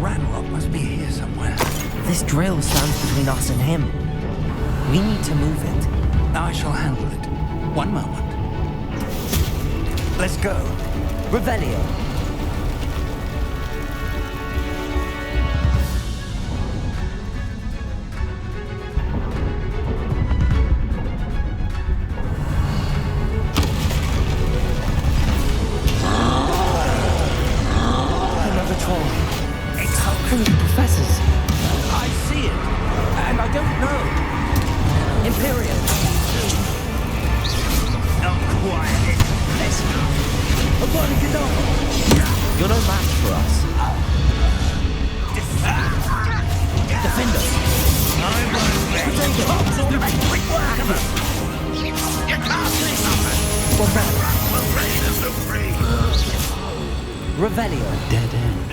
Ranrock must be here somewhere. This drill stands between us and him. We need to move it. I shall handle it. One moment. Let's go. Revelio. Another troll. It's how the professors. I see it, and I don't know. Imperial. Not quiet. Let's go. You're no match for us. Defend us. I won't let you make quick work of us. You can't say something. Will reign as supreme. Revelio. Dead end.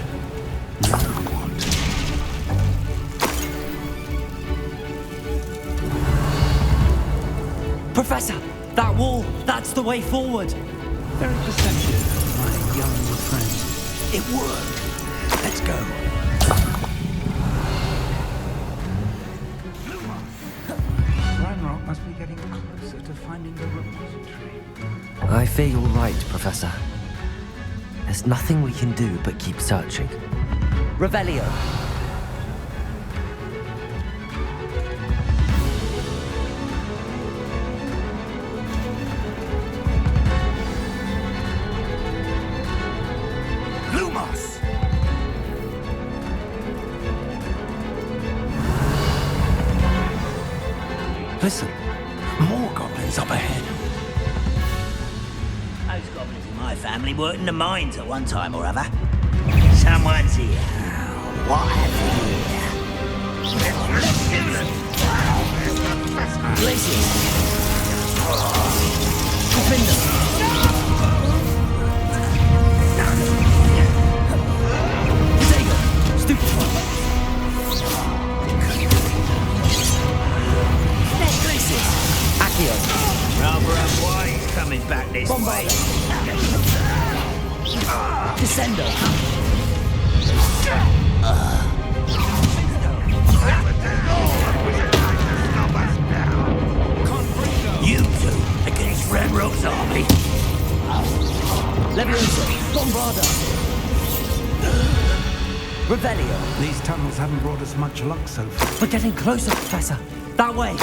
Now what? Professor, that wall, that's the way forward. Very perceptive, my young friend. It worked. Let's go. Ranrock must be getting closer to finding the repository. I fear you're right, Professor. There's nothing we can do but keep searching. Revelio! Lumos! Listen, more goblins up ahead. Those goblins in my family worked in the mines at one time or other. Someone's here. What have you here? Places. Defender. Rather why he's coming back this way. Descender. You two against Ranrock's army. Leviosa. Bombarda. Revelio. These tunnels haven't brought us much luck so far. We're getting closer, Professor. That way.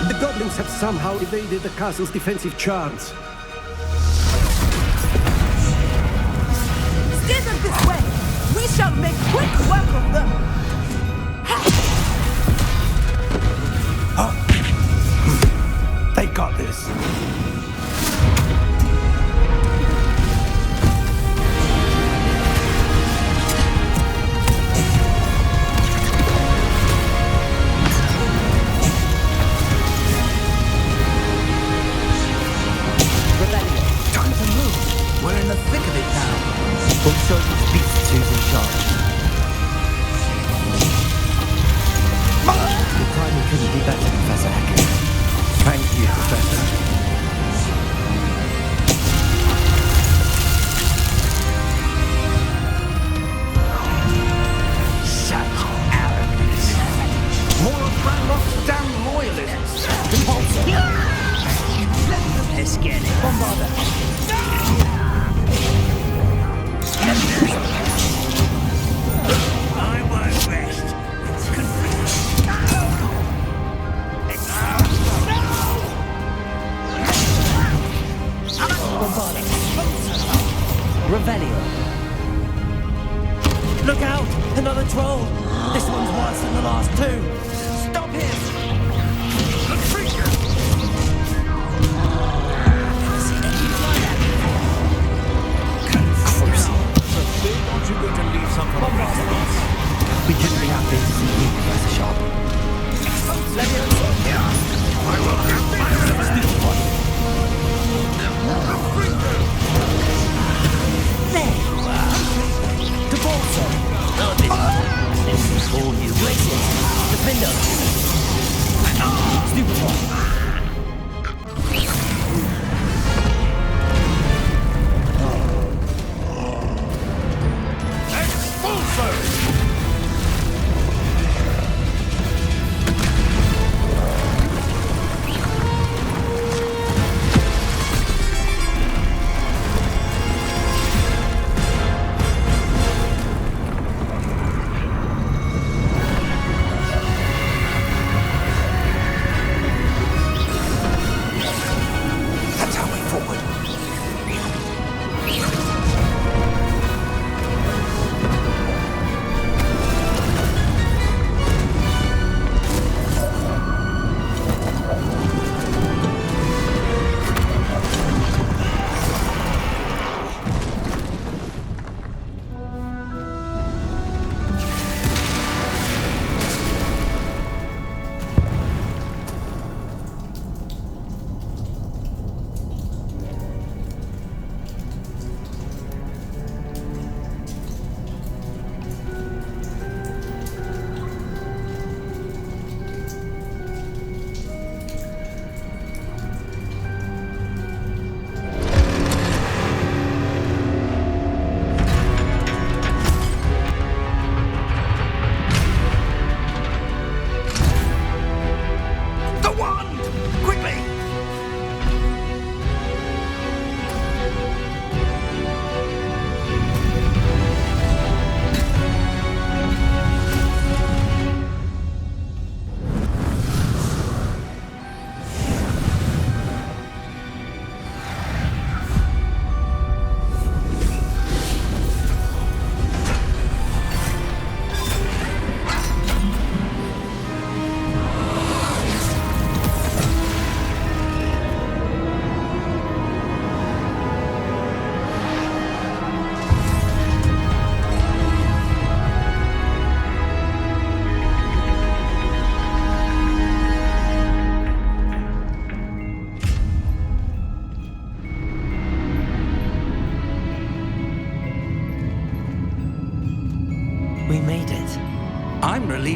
The goblins have somehow evaded the castle's defensive charms. Steer them this way. We shall make quick work of them. They got this. Time to move. We're in the thick of it now. We'll show these beasts who's in charge. Your timing couldn't be better, Professor Hecker. Thank you, Professor. Such arrogance. More of Ranrock's damn loyalists. Let's get it. Bombarda. I won't rest. Bombarda. Revelio. Look out! Another troll! This one's worse than the last two! Stop him! Aren't you going to leave some for the rest of us? We couldn't be happy to see you, Professor Sharp. I will have Stupid one. There you are. Devolso. This is all you Places. Defender. Stupid one.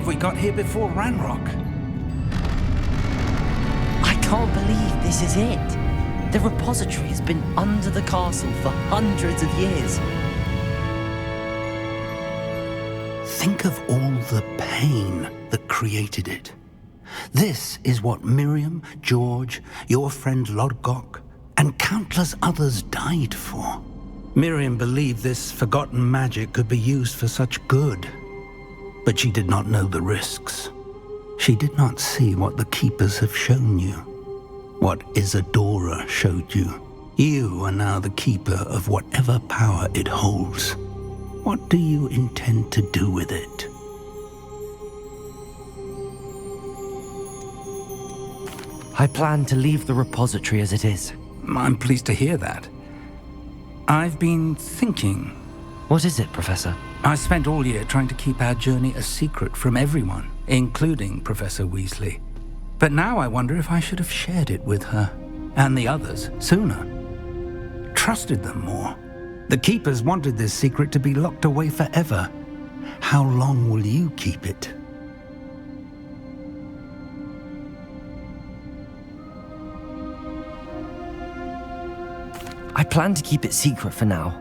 we got here before Ranrock? I can't believe this is it. The repository has been under the castle for hundreds of years. Think of all the pain that created it. This is what Miriam, George, your friend Lodgok, and countless others died for. Miriam believed this forgotten magic could be used for such good, but she did not know the risks. She did not see what the Keepers have shown you, what Isadora showed you. You are now the Keeper of whatever power it holds. What do you intend to do with it? I plan to leave the repository as it is. I'm pleased to hear that. I've been thinking. What is it, Professor? I spent all year trying to keep our journey a secret from everyone, including Professor Weasley. But now I wonder if I should have shared it with her, and the others, sooner. Trusted them more. The Keepers wanted this secret to be locked away forever. How long will you keep it? I plan to keep it secret for now.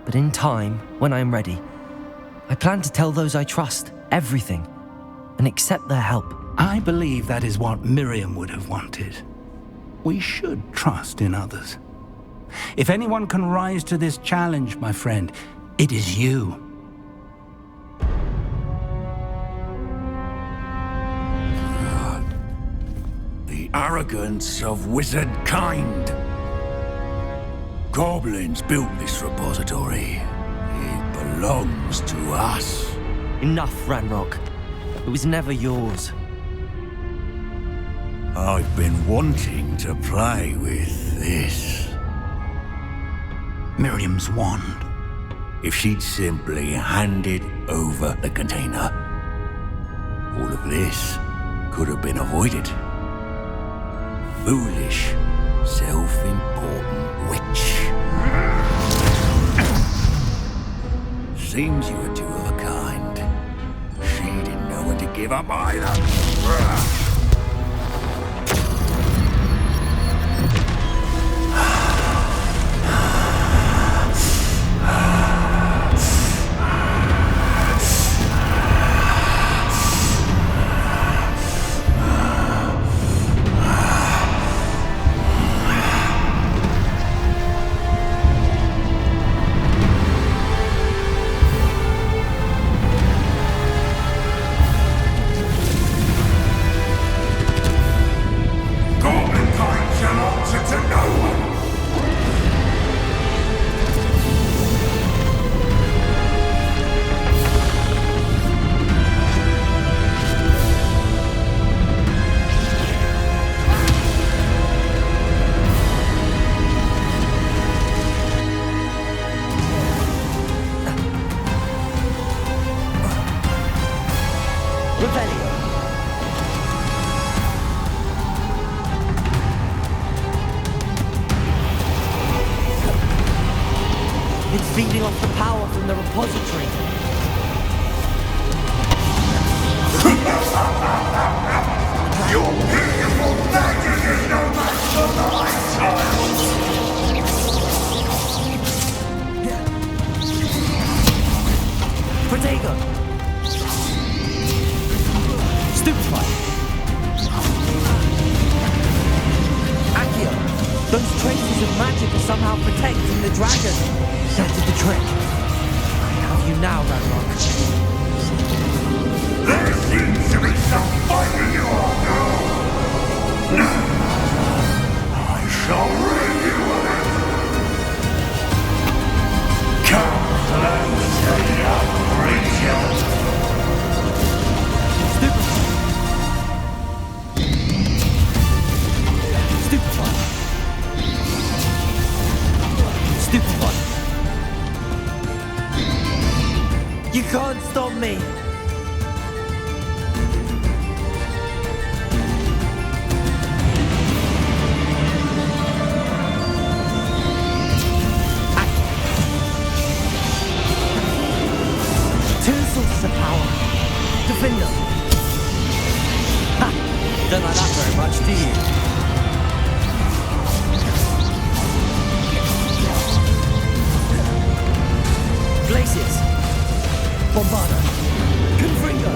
But in time, when I'm ready, I plan to tell those I trust everything and accept their help. I believe that is what Miriam would have wanted. We should trust in others. If anyone can rise to this challenge, my friend, it is you. The arrogance of wizard kind. Goblins built this repository. It belongs to us. Enough, Ranrock. It was never yours. I've been wanting to play with this. Miriam's wand. If she'd simply handed over the container, all of this could have been avoided. Foolish, self-important witch. Seems you were two of a kind. She didn't know when to give up either. It's feeding off the power from the repository. Your beautiful magic is no match for my child! Protego! Stupefy! Accio! Those traces of magic are somehow protecting the dragon. That did the trick. I have you now, Ranrock. There seems to be some fighting you all know. I shall rid you of it. Come, close, young creature. Stupefy. You can't stop me. Don't like that very much, do you? Glaciers. Bombarda. Confringo.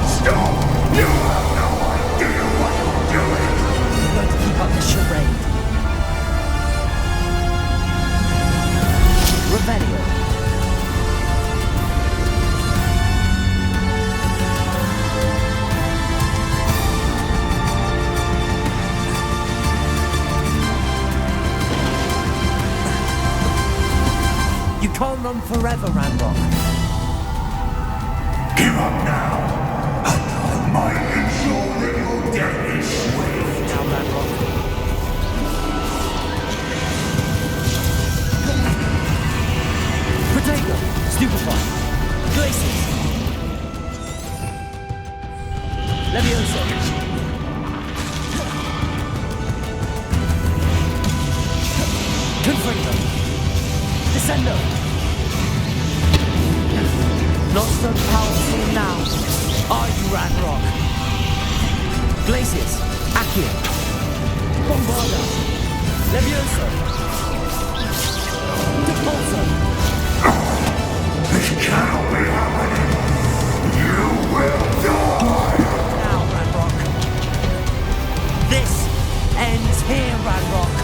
Stop! You have no idea what you're doing! You're going to keep up the charade. Revelio. You can't run forever, Ranrock. Give up now! I might ensure that your death is swift! Now, Ranrock. Protego! Stupefy! Glaciers! Levioso! Confringo! Descendo! Not so powerful now, are you, Ranrock? Glaciers! Accio! Bombarda! Levioso! Depulso! This cannot be happening! You will die! Now, Ranrock. This ends here, Ranrock.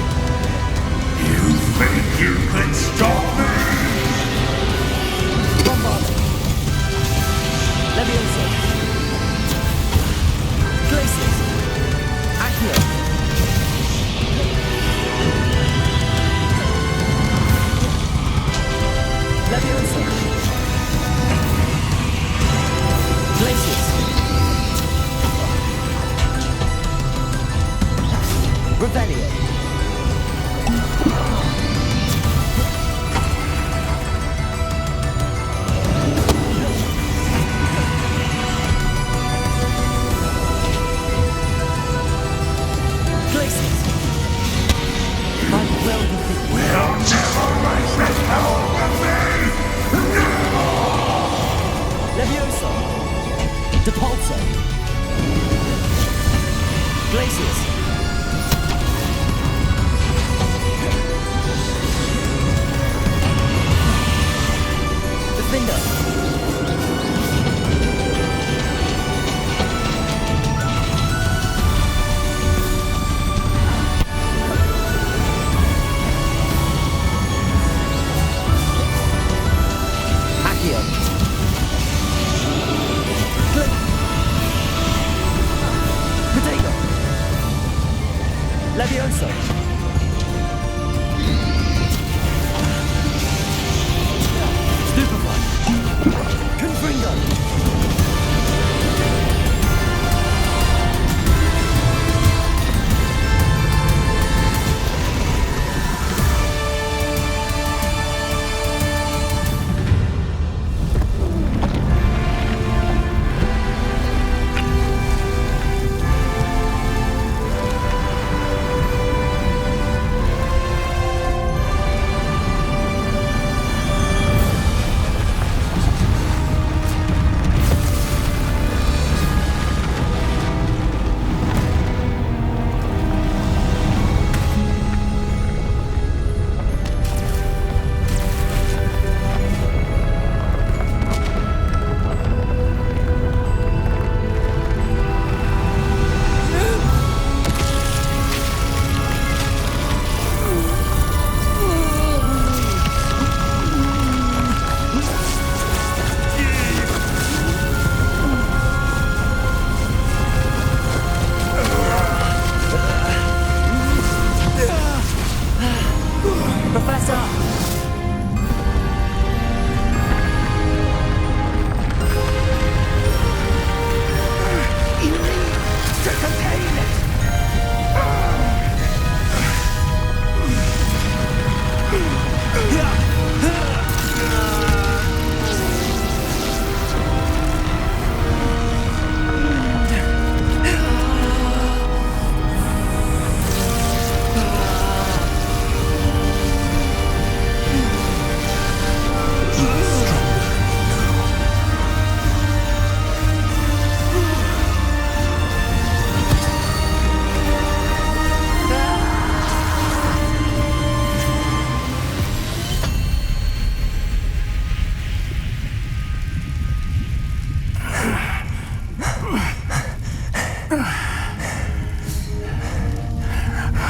You think you can stop me? Bombarda! Levioso! Glaciers! Accio! Levioso! Glaciers! Revelio! Glaciers! I will defeat you. We'll never raise the hell with me! Levioso! Depulso! Glaciers! Defender! Accio! Protego! Levioso! Stupefy! Confringo!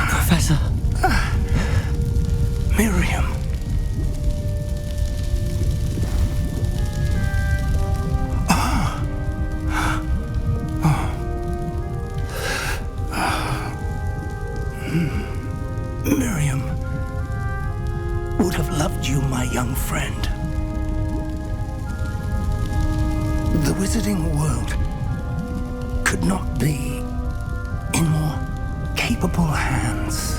Professor. Miriam. Miriam would have loved you, my young friend. The wizarding world could not be in more capable hands.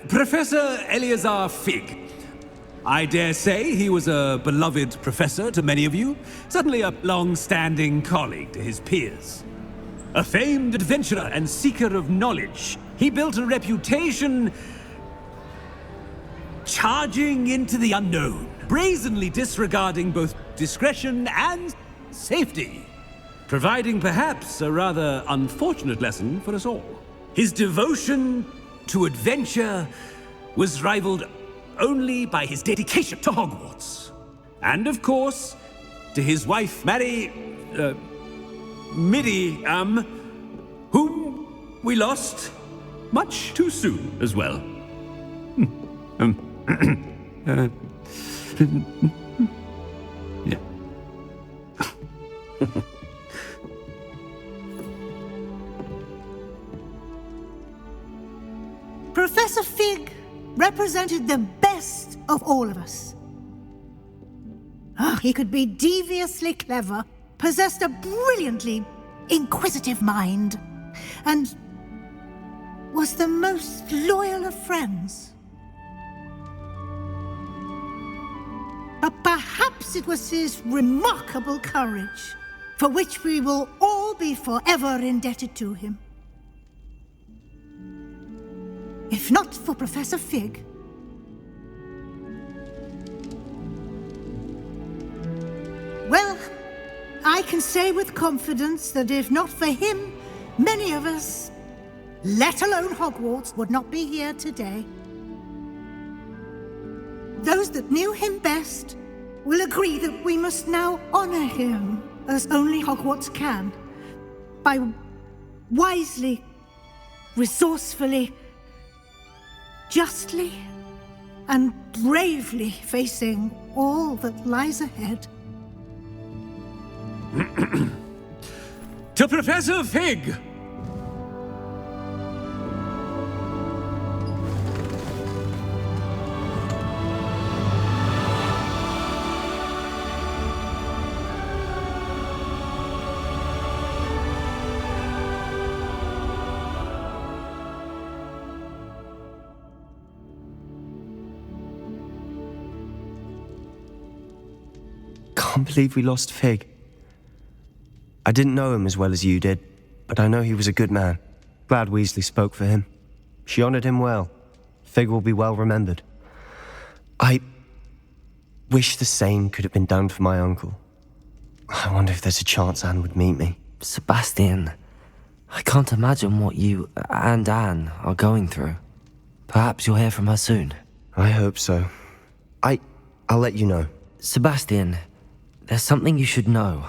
Professor Eleazar Fig. I dare say he was a beloved professor to many of you, certainly a long-standing colleague to his peers. A famed adventurer and seeker of knowledge, he built a reputation charging into the unknown, brazenly disregarding both discretion and safety, providing perhaps a rather unfortunate lesson for us all. His devotion to adventure was rivaled only by his dedication to Hogwarts. And of course, to his wife, Miriam, whom we lost much too soon as well. Yeah. Professor Fig represented the best of all of us. He could be deviously clever, possessed a brilliantly inquisitive mind, and was the most loyal of friends. But perhaps it was his remarkable courage, for which we will all be forever indebted to him. If not for Professor Fig, well, I can say with confidence that if not for him, many of us, let alone Hogwarts, would not be here today. Those that knew him best will agree that we must now honor him as only Hogwarts can, by wisely, resourcefully, justly and bravely facing all that lies ahead. To Professor Fig! Can't believe we lost Fig. I didn't know him as well as you did, but I know he was a good man. Glad Weasley spoke for him. She honored him well. Fig will be well remembered. I wish the same could have been done for my uncle. I wonder if there's a chance Anne would meet me. Sebastian, I can't imagine what you and Anne are going through. Perhaps you'll hear from her soon. I hope so. I'll let you know. Sebastian, there's something you should know.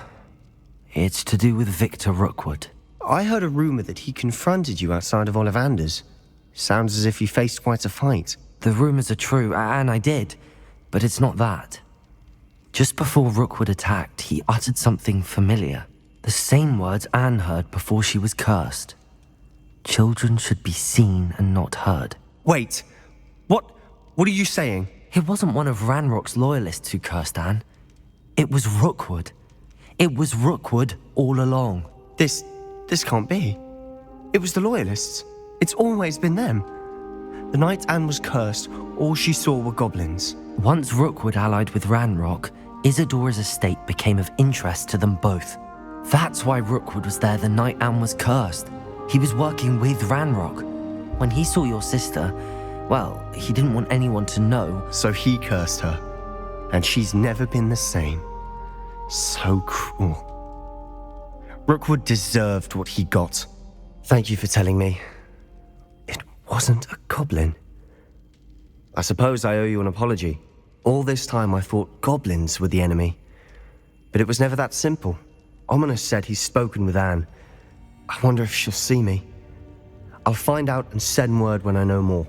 It's to do with Victor Rookwood. I heard a rumor that he confronted you outside of Ollivander's. Sounds as if you faced quite a fight. The rumors are true, and I did, but it's not that. Just before Rookwood attacked, he uttered something familiar. The same words Anne heard before she was cursed. Children should be seen and not heard. Wait, what are you saying? It wasn't one of Ranrock's loyalists who cursed Anne. It was Rookwood. It was Rookwood all along. This can't be. It was the loyalists. It's always been them. The night Anne was cursed, all she saw were goblins. Once Rookwood allied with Ranrock, Isadora's estate became of interest to them both. That's why Rookwood was there the night Anne was cursed. He was working with Ranrock. When he saw your sister, well, he didn't want anyone to know. So he cursed her. And she's never been the same. So cruel. Rookwood deserved what he got. Thank you for telling me. It wasn't a goblin. I suppose I owe you an apology. All this time I thought goblins were the enemy. But it was never that simple. Ominous said he's spoken with Anne. I wonder if she'll see me. I'll find out and send word when I know more.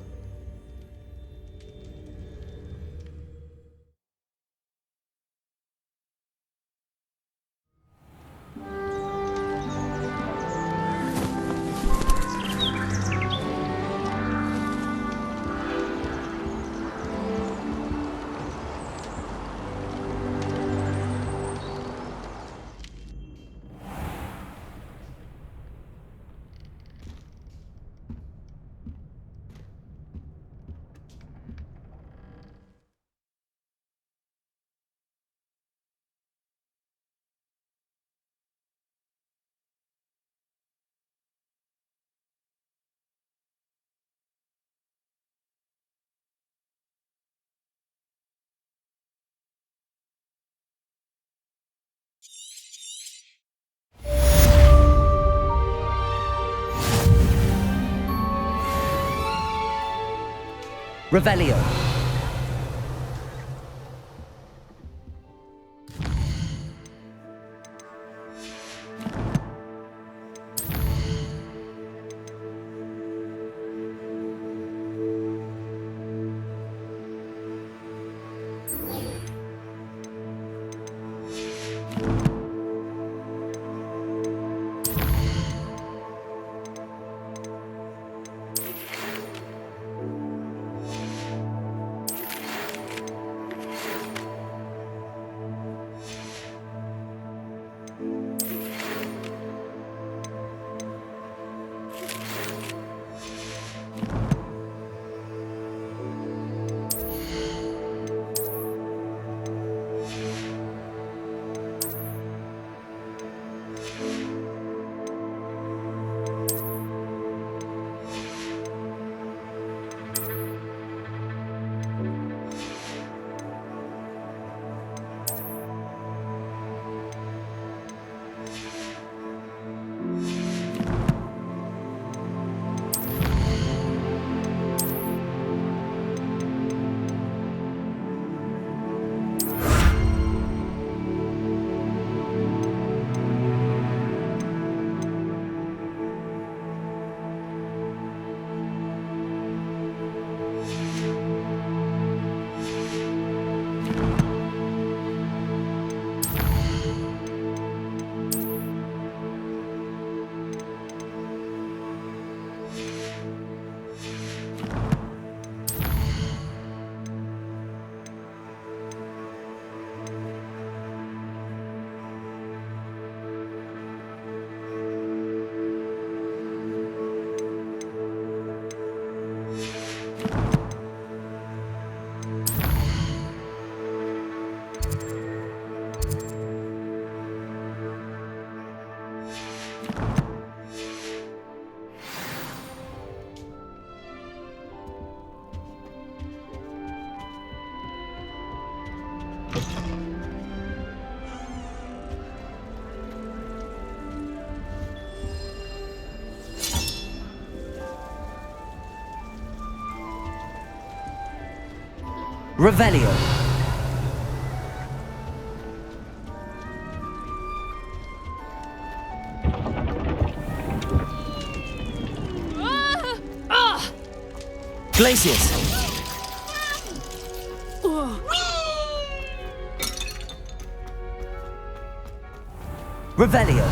Revelio. Revelio. Glacius. Revelio.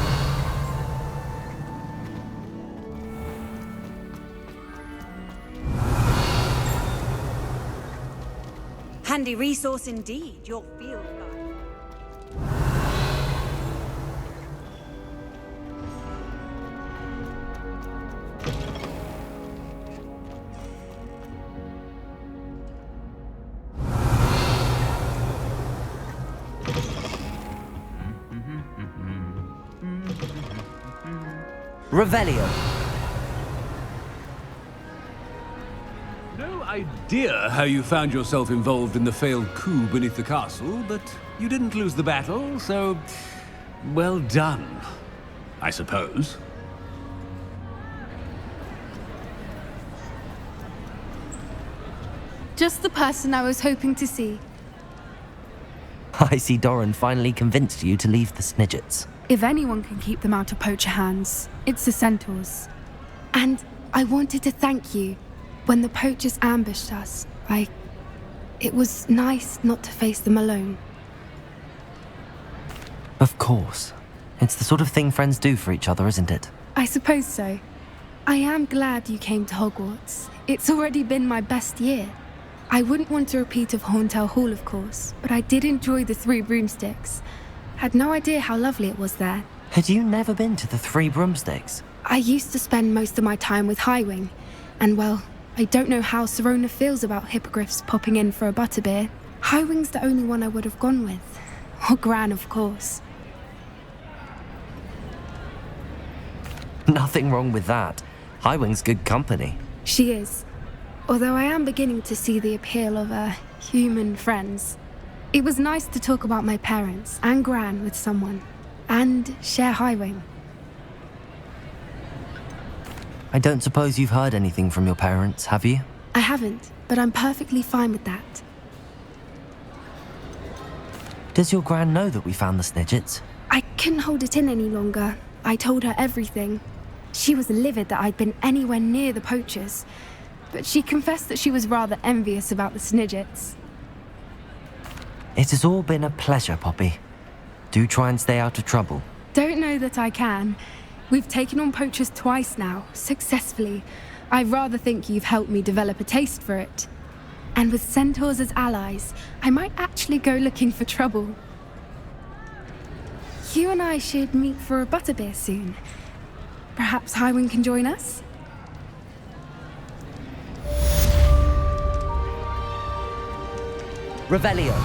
Handy resource indeed, your field guide. Revelio. No idea how you found yourself involved in the failed coup beneath the castle, but you didn't lose the battle, so well done, I suppose. Just the person I was hoping to see. I see Doran finally convinced you to leave the Snidgets. If anyone can keep them out of poacher hands, it's the centaurs. And I wanted to thank you. When the poachers ambushed us, it was nice not to face them alone. Of course. It's the sort of thing friends do for each other, isn't it? I suppose so. I am glad you came to Hogwarts. It's already been my best year. I wouldn't want a repeat of Horntail Hall, of course, but I did enjoy the Three Broomsticks. Had no idea how lovely it was there. Had you never been to the Three Broomsticks? I used to spend most of my time with Highwing, and well, I don't know how Serona feels about hippogriffs popping in for a butterbeer. Highwing's the only one I would have gone with. Or Gran, of course. Nothing wrong with that. Highwing's good company. She is. Although I am beginning to see the appeal of human friends. It was nice to talk about my parents and Gran with someone, and share Highwing. I don't suppose you've heard anything from your parents, have you? I haven't, but I'm perfectly fine with that. Does your Gran know that we found the Snidgets? I couldn't hold it in any longer. I told her everything. She was livid that I'd been anywhere near the poachers, but she confessed that she was rather envious about the Snidgets. It has all been a pleasure, Poppy. Do try and stay out of trouble. Don't know that I can. We've taken on poachers twice now, successfully. I rather think you've helped me develop a taste for it. And with centaurs as allies, I might actually go looking for trouble. You and I should meet for a butterbeer soon. Perhaps Highwing can join us? Revelio.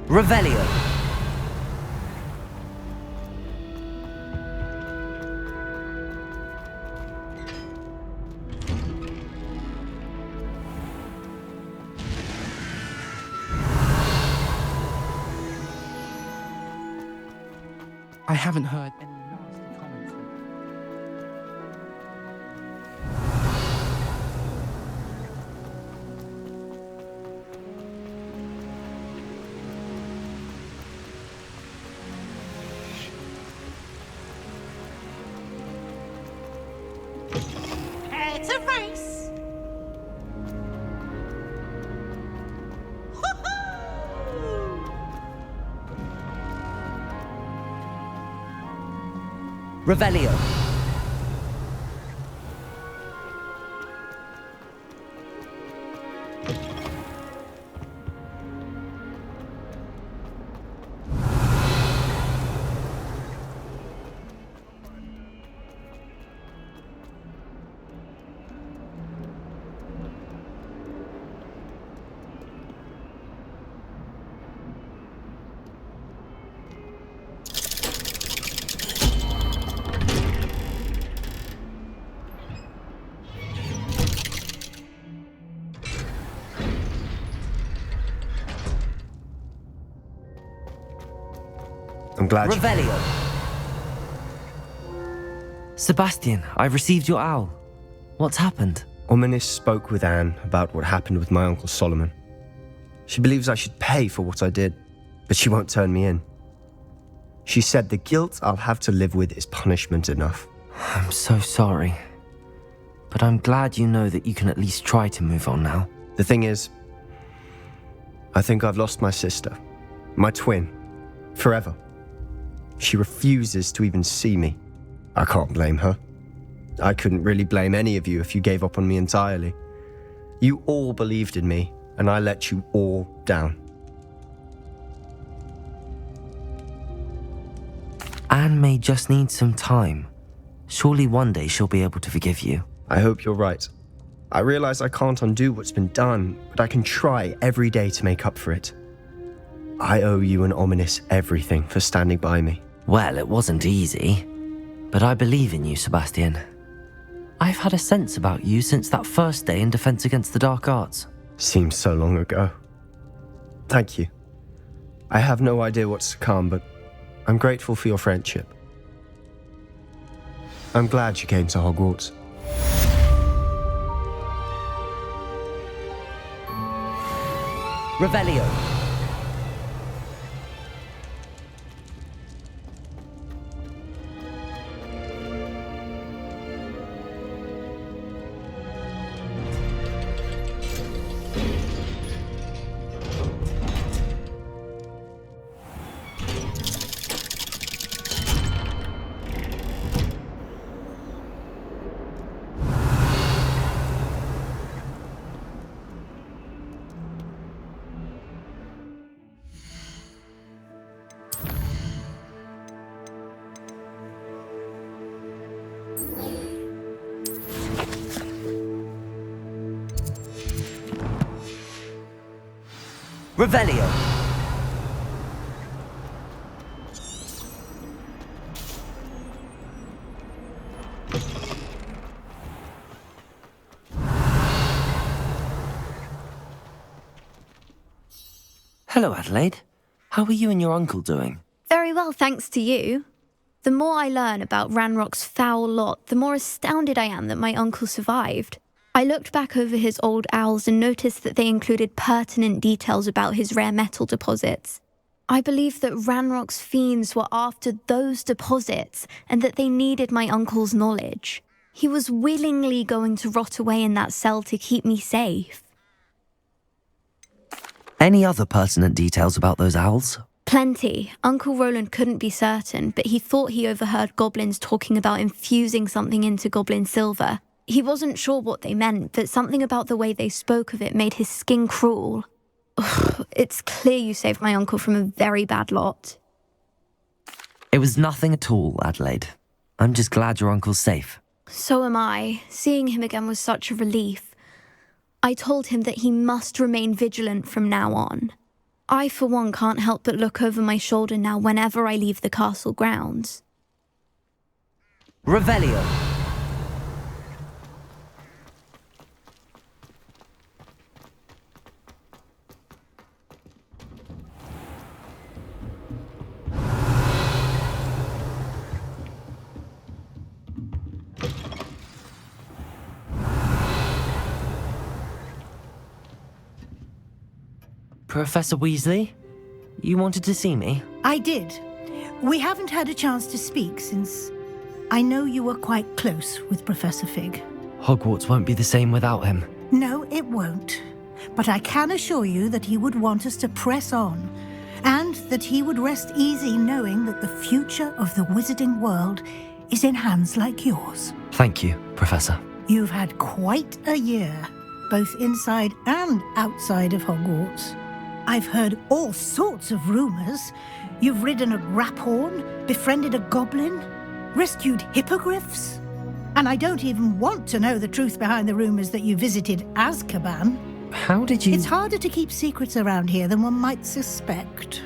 Revelio. I haven't heard any nasty comments. It's a race. Revelio. I'm glad Revelio. Sebastian, I received your owl. What's happened? Ominis spoke with Anne about what happened with my Uncle Solomon. She believes I should pay for what I did, but she won't turn me in. She said the guilt I'll have to live with is punishment enough. I'm so sorry. But I'm glad you know that you can at least try to move on now. The thing is, I think I've lost my sister, my twin, forever. She refuses to even see me. I can't blame her. I couldn't really blame any of you if you gave up on me entirely. You all believed in me, and I let you all down. Anne may just need some time. Surely one day she'll be able to forgive you. I hope you're right. I realize I can't undo what's been done, but I can try every day to make up for it. I owe you and Ominous everything for standing by me. Well, it wasn't easy, but I believe in you, Sebastian. I've had a sense about you since that first day in Defense Against the Dark Arts. Seems so long ago. Thank you. I have no idea what's to come, but I'm grateful for your friendship. I'm glad you came to Hogwarts. Revelio. Revelio. Hello, Adelaide. How are you and your uncle doing? Very well, thanks to you. The more I learn about Ranrock's foul lot, the more astounded I am that my uncle survived. I looked back over his old owls and noticed that they included pertinent details about his rare metal deposits. I believe that Ranrock's fiends were after those deposits and that they needed my uncle's knowledge. He was willingly going to rot away in that cell to keep me safe. Any other pertinent details about those owls? Plenty. Uncle Roland couldn't be certain, but he thought he overheard goblins talking about infusing something into goblin silver. He wasn't sure what they meant, but something about the way they spoke of it made his skin crawl. Ugh, it's clear you saved my uncle from a very bad lot. It was nothing at all, Adelaide. I'm just glad your uncle's safe. So am I. Seeing him again was such a relief. I told him that he must remain vigilant from now on. I, for one, can't help but look over my shoulder now whenever I leave the castle grounds. Revelio. Professor Weasley, you wanted to see me? I did. We haven't had a chance to speak since I know you were quite close with Professor Fig. Hogwarts won't be the same without him. No, it won't. But I can assure you that he would want us to press on, and that he would rest easy knowing that the future of the wizarding world is in hands like yours. Thank you, Professor. You've had quite a year, both inside and outside of Hogwarts. I've heard all sorts of rumors. You've ridden a graphorn, befriended a goblin, rescued hippogriffs. And I don't even want to know the truth behind the rumors that you visited Azkaban. How did you... It's harder to keep secrets around here than one might suspect.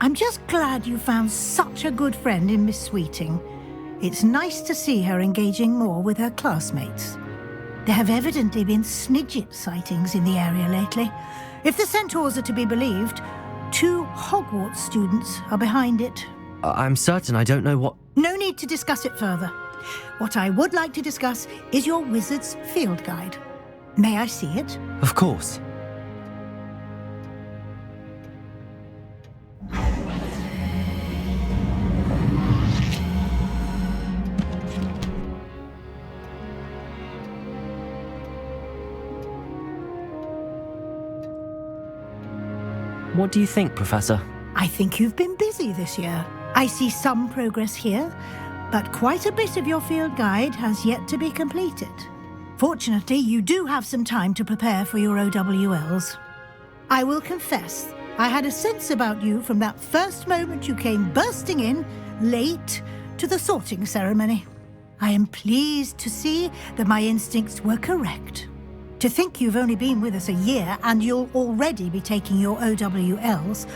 I'm just glad you found such a good friend in Miss Sweeting. It's nice to see her engaging more with her classmates. There have evidently been Snidget sightings in the area lately. If the centaurs are to be believed, 2 Hogwarts students are behind it. I'm certain I don't know what... No need to discuss it further. What I would like to discuss is your wizard's field guide. May I see it? Of course. What do you think, Professor? I think you've been busy this year. I see some progress here, but quite a bit of your field guide has yet to be completed. Fortunately, you do have some time to prepare for your OWLs. I will confess, I had a sense about you from that first moment you came bursting in, late, to the sorting ceremony. I am pleased to see that my instincts were correct. To think you've only been with us a year and you'll already be taking your OWLs,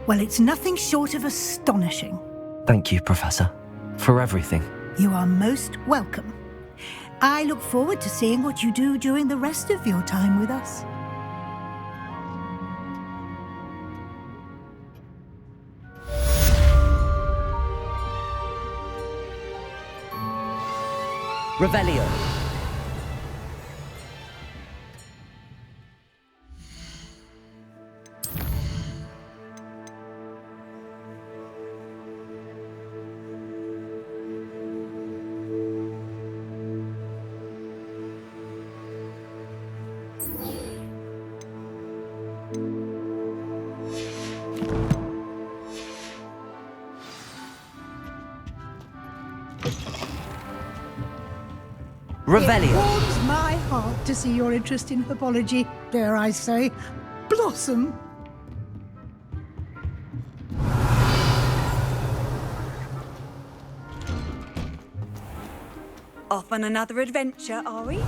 well, it's nothing short of astonishing. Thank you, Professor, for everything. You are most welcome. I look forward to seeing what you do during the rest of your time with us. Revelio. Revelio. It warms my heart to see your interest in herbology, dare I say, blossom. Off on another adventure, are we?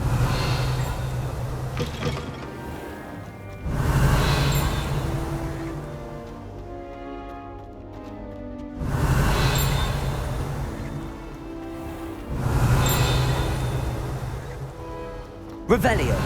Revelio.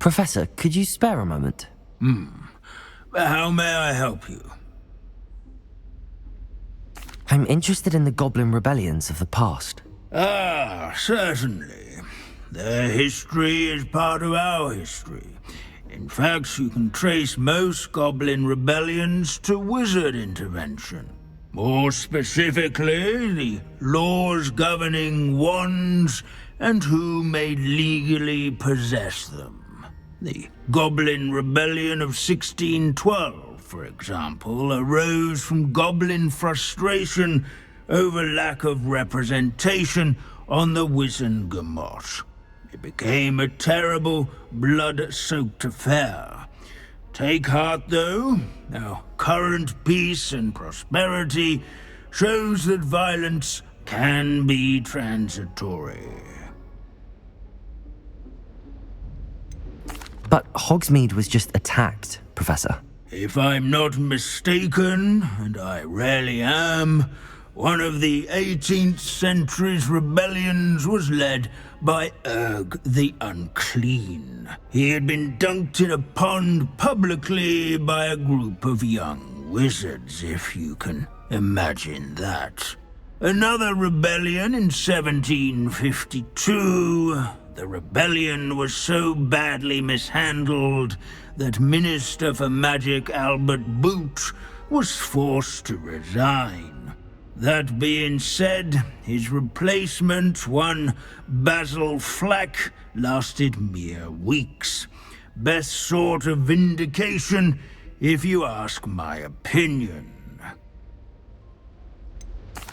Professor, could you spare a moment? How may I help you? I'm interested in the Goblin rebellions of the past. Ah, certainly. Their history is part of our history. In fact, you can trace most Goblin rebellions to wizard intervention. More specifically, the laws governing wands and who may legally possess them. The Goblin Rebellion of 1612, for example, arose from Goblin frustration over lack of representation on the Wizengamot. It became a terrible, blood-soaked affair. Take heart, though. Our current peace and prosperity shows that violence can be transitory. But Hogsmeade was just attacked, Professor. If I'm not mistaken, and I rarely am, one of the 18th century's rebellions was led by Urg the Unclean. He had been dunked in a pond publicly by a group of young wizards, if you can imagine that. Another rebellion in 1752. The rebellion was so badly mishandled that Minister for Magic Albert Boot was forced to resign. That being said, his replacement, one Basil Flack, lasted mere weeks. Best sort of vindication, if you ask my opinion.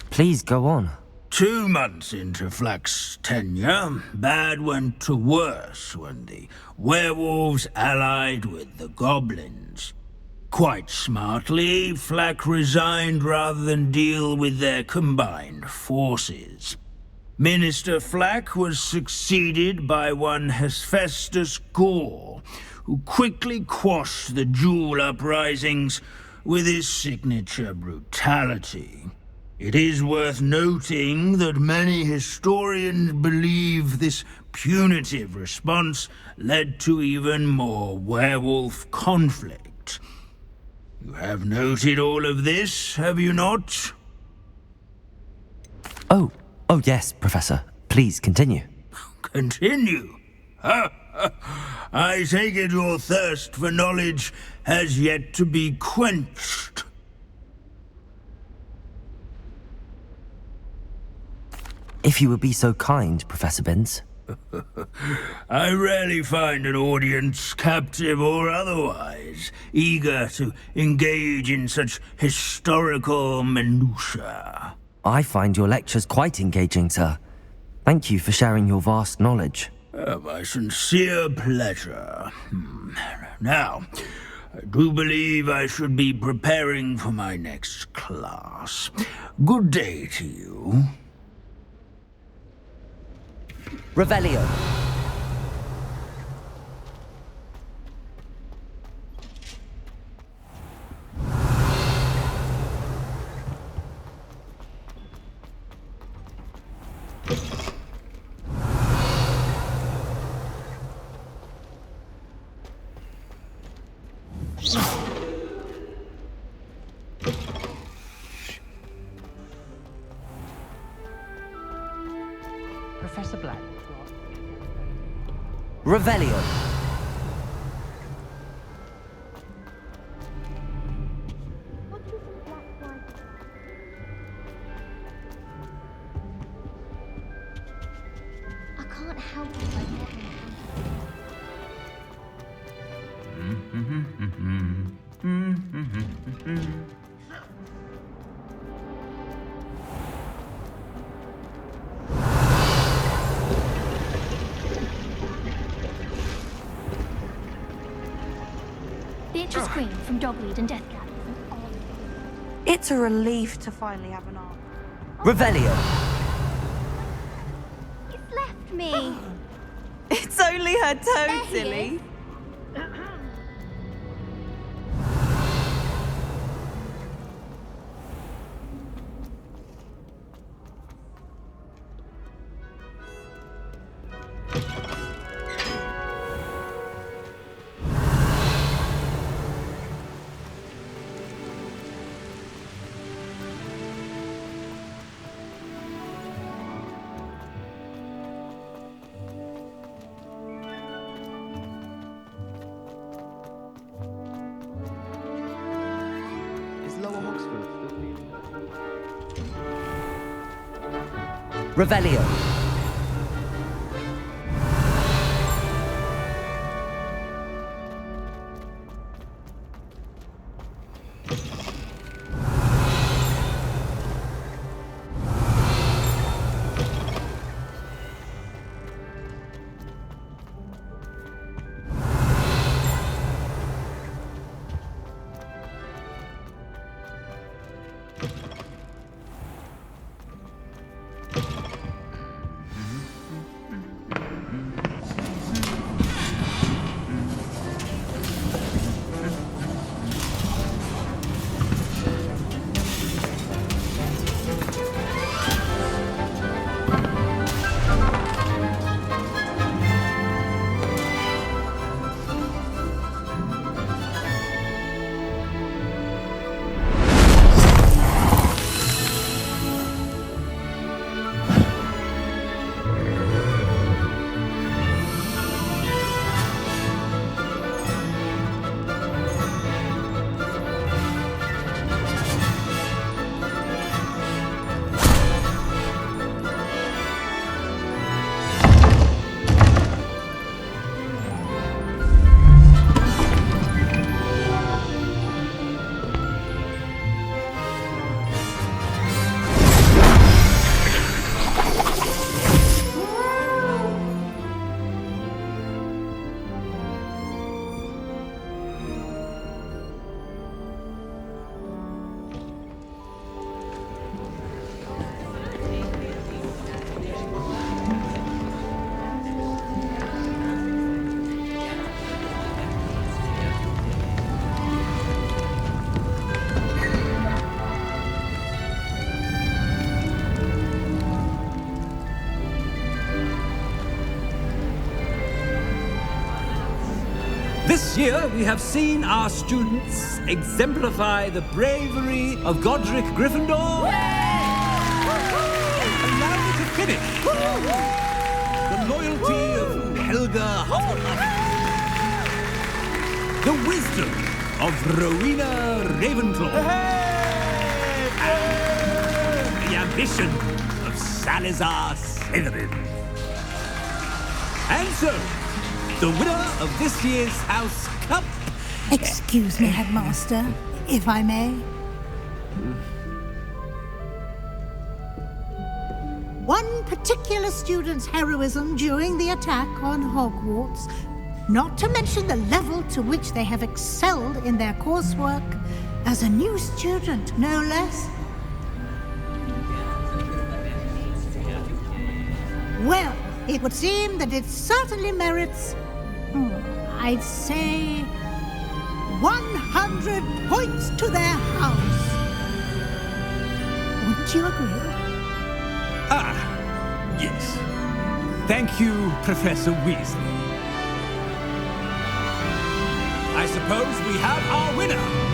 Please go on. 2 months into Flack's tenure, bad went to worse when the werewolves allied with the goblins. Quite smartly, Flack resigned rather than deal with their combined forces. Minister Flack was succeeded by one Hephaestus Gore, who quickly quashed the Jewel uprisings with his signature brutality. It is worth noting that many historians believe this punitive response led to even more werewolf conflict. You have noted all of this, have you not? Oh yes, Professor. Please continue. Continue? I take it your thirst for knowledge has yet to be quenched. If you would be so kind, Professor Binns. I rarely find an audience, captive or otherwise, eager to engage in such historical minutiae. I find your lectures quite engaging, sir. Thank you for sharing your vast knowledge. My sincere pleasure. Now, I do believe I should be preparing for my next class. Good day to you. Revelio. Professor Black. Revelio. I can't help it by getting Beatrice Green from Dogweed and Deathcap. It's a relief to finally have an arm. Revelio. It's left me. It's only her toe, There he silly. is. Revelio. This year, we have seen our students exemplify the bravery of Godric Gryffindor. Allow me to finish. The loyalty of Helga Hufflepuff. The wisdom of Rowena Ravenclaw. And the ambition of Salazar Slytherin. And so, the winner of this year's House Cup... Excuse me, Headmaster, if I may. One particular student's heroism during the attack on Hogwarts, not to mention the level to which they have excelled in their coursework, as a new student, no less. Well, it would seem that it certainly merits, I'd say, 100 points to their house. Wouldn't you agree? Ah, yes. Thank you, Professor Weasley. I suppose we have our winner.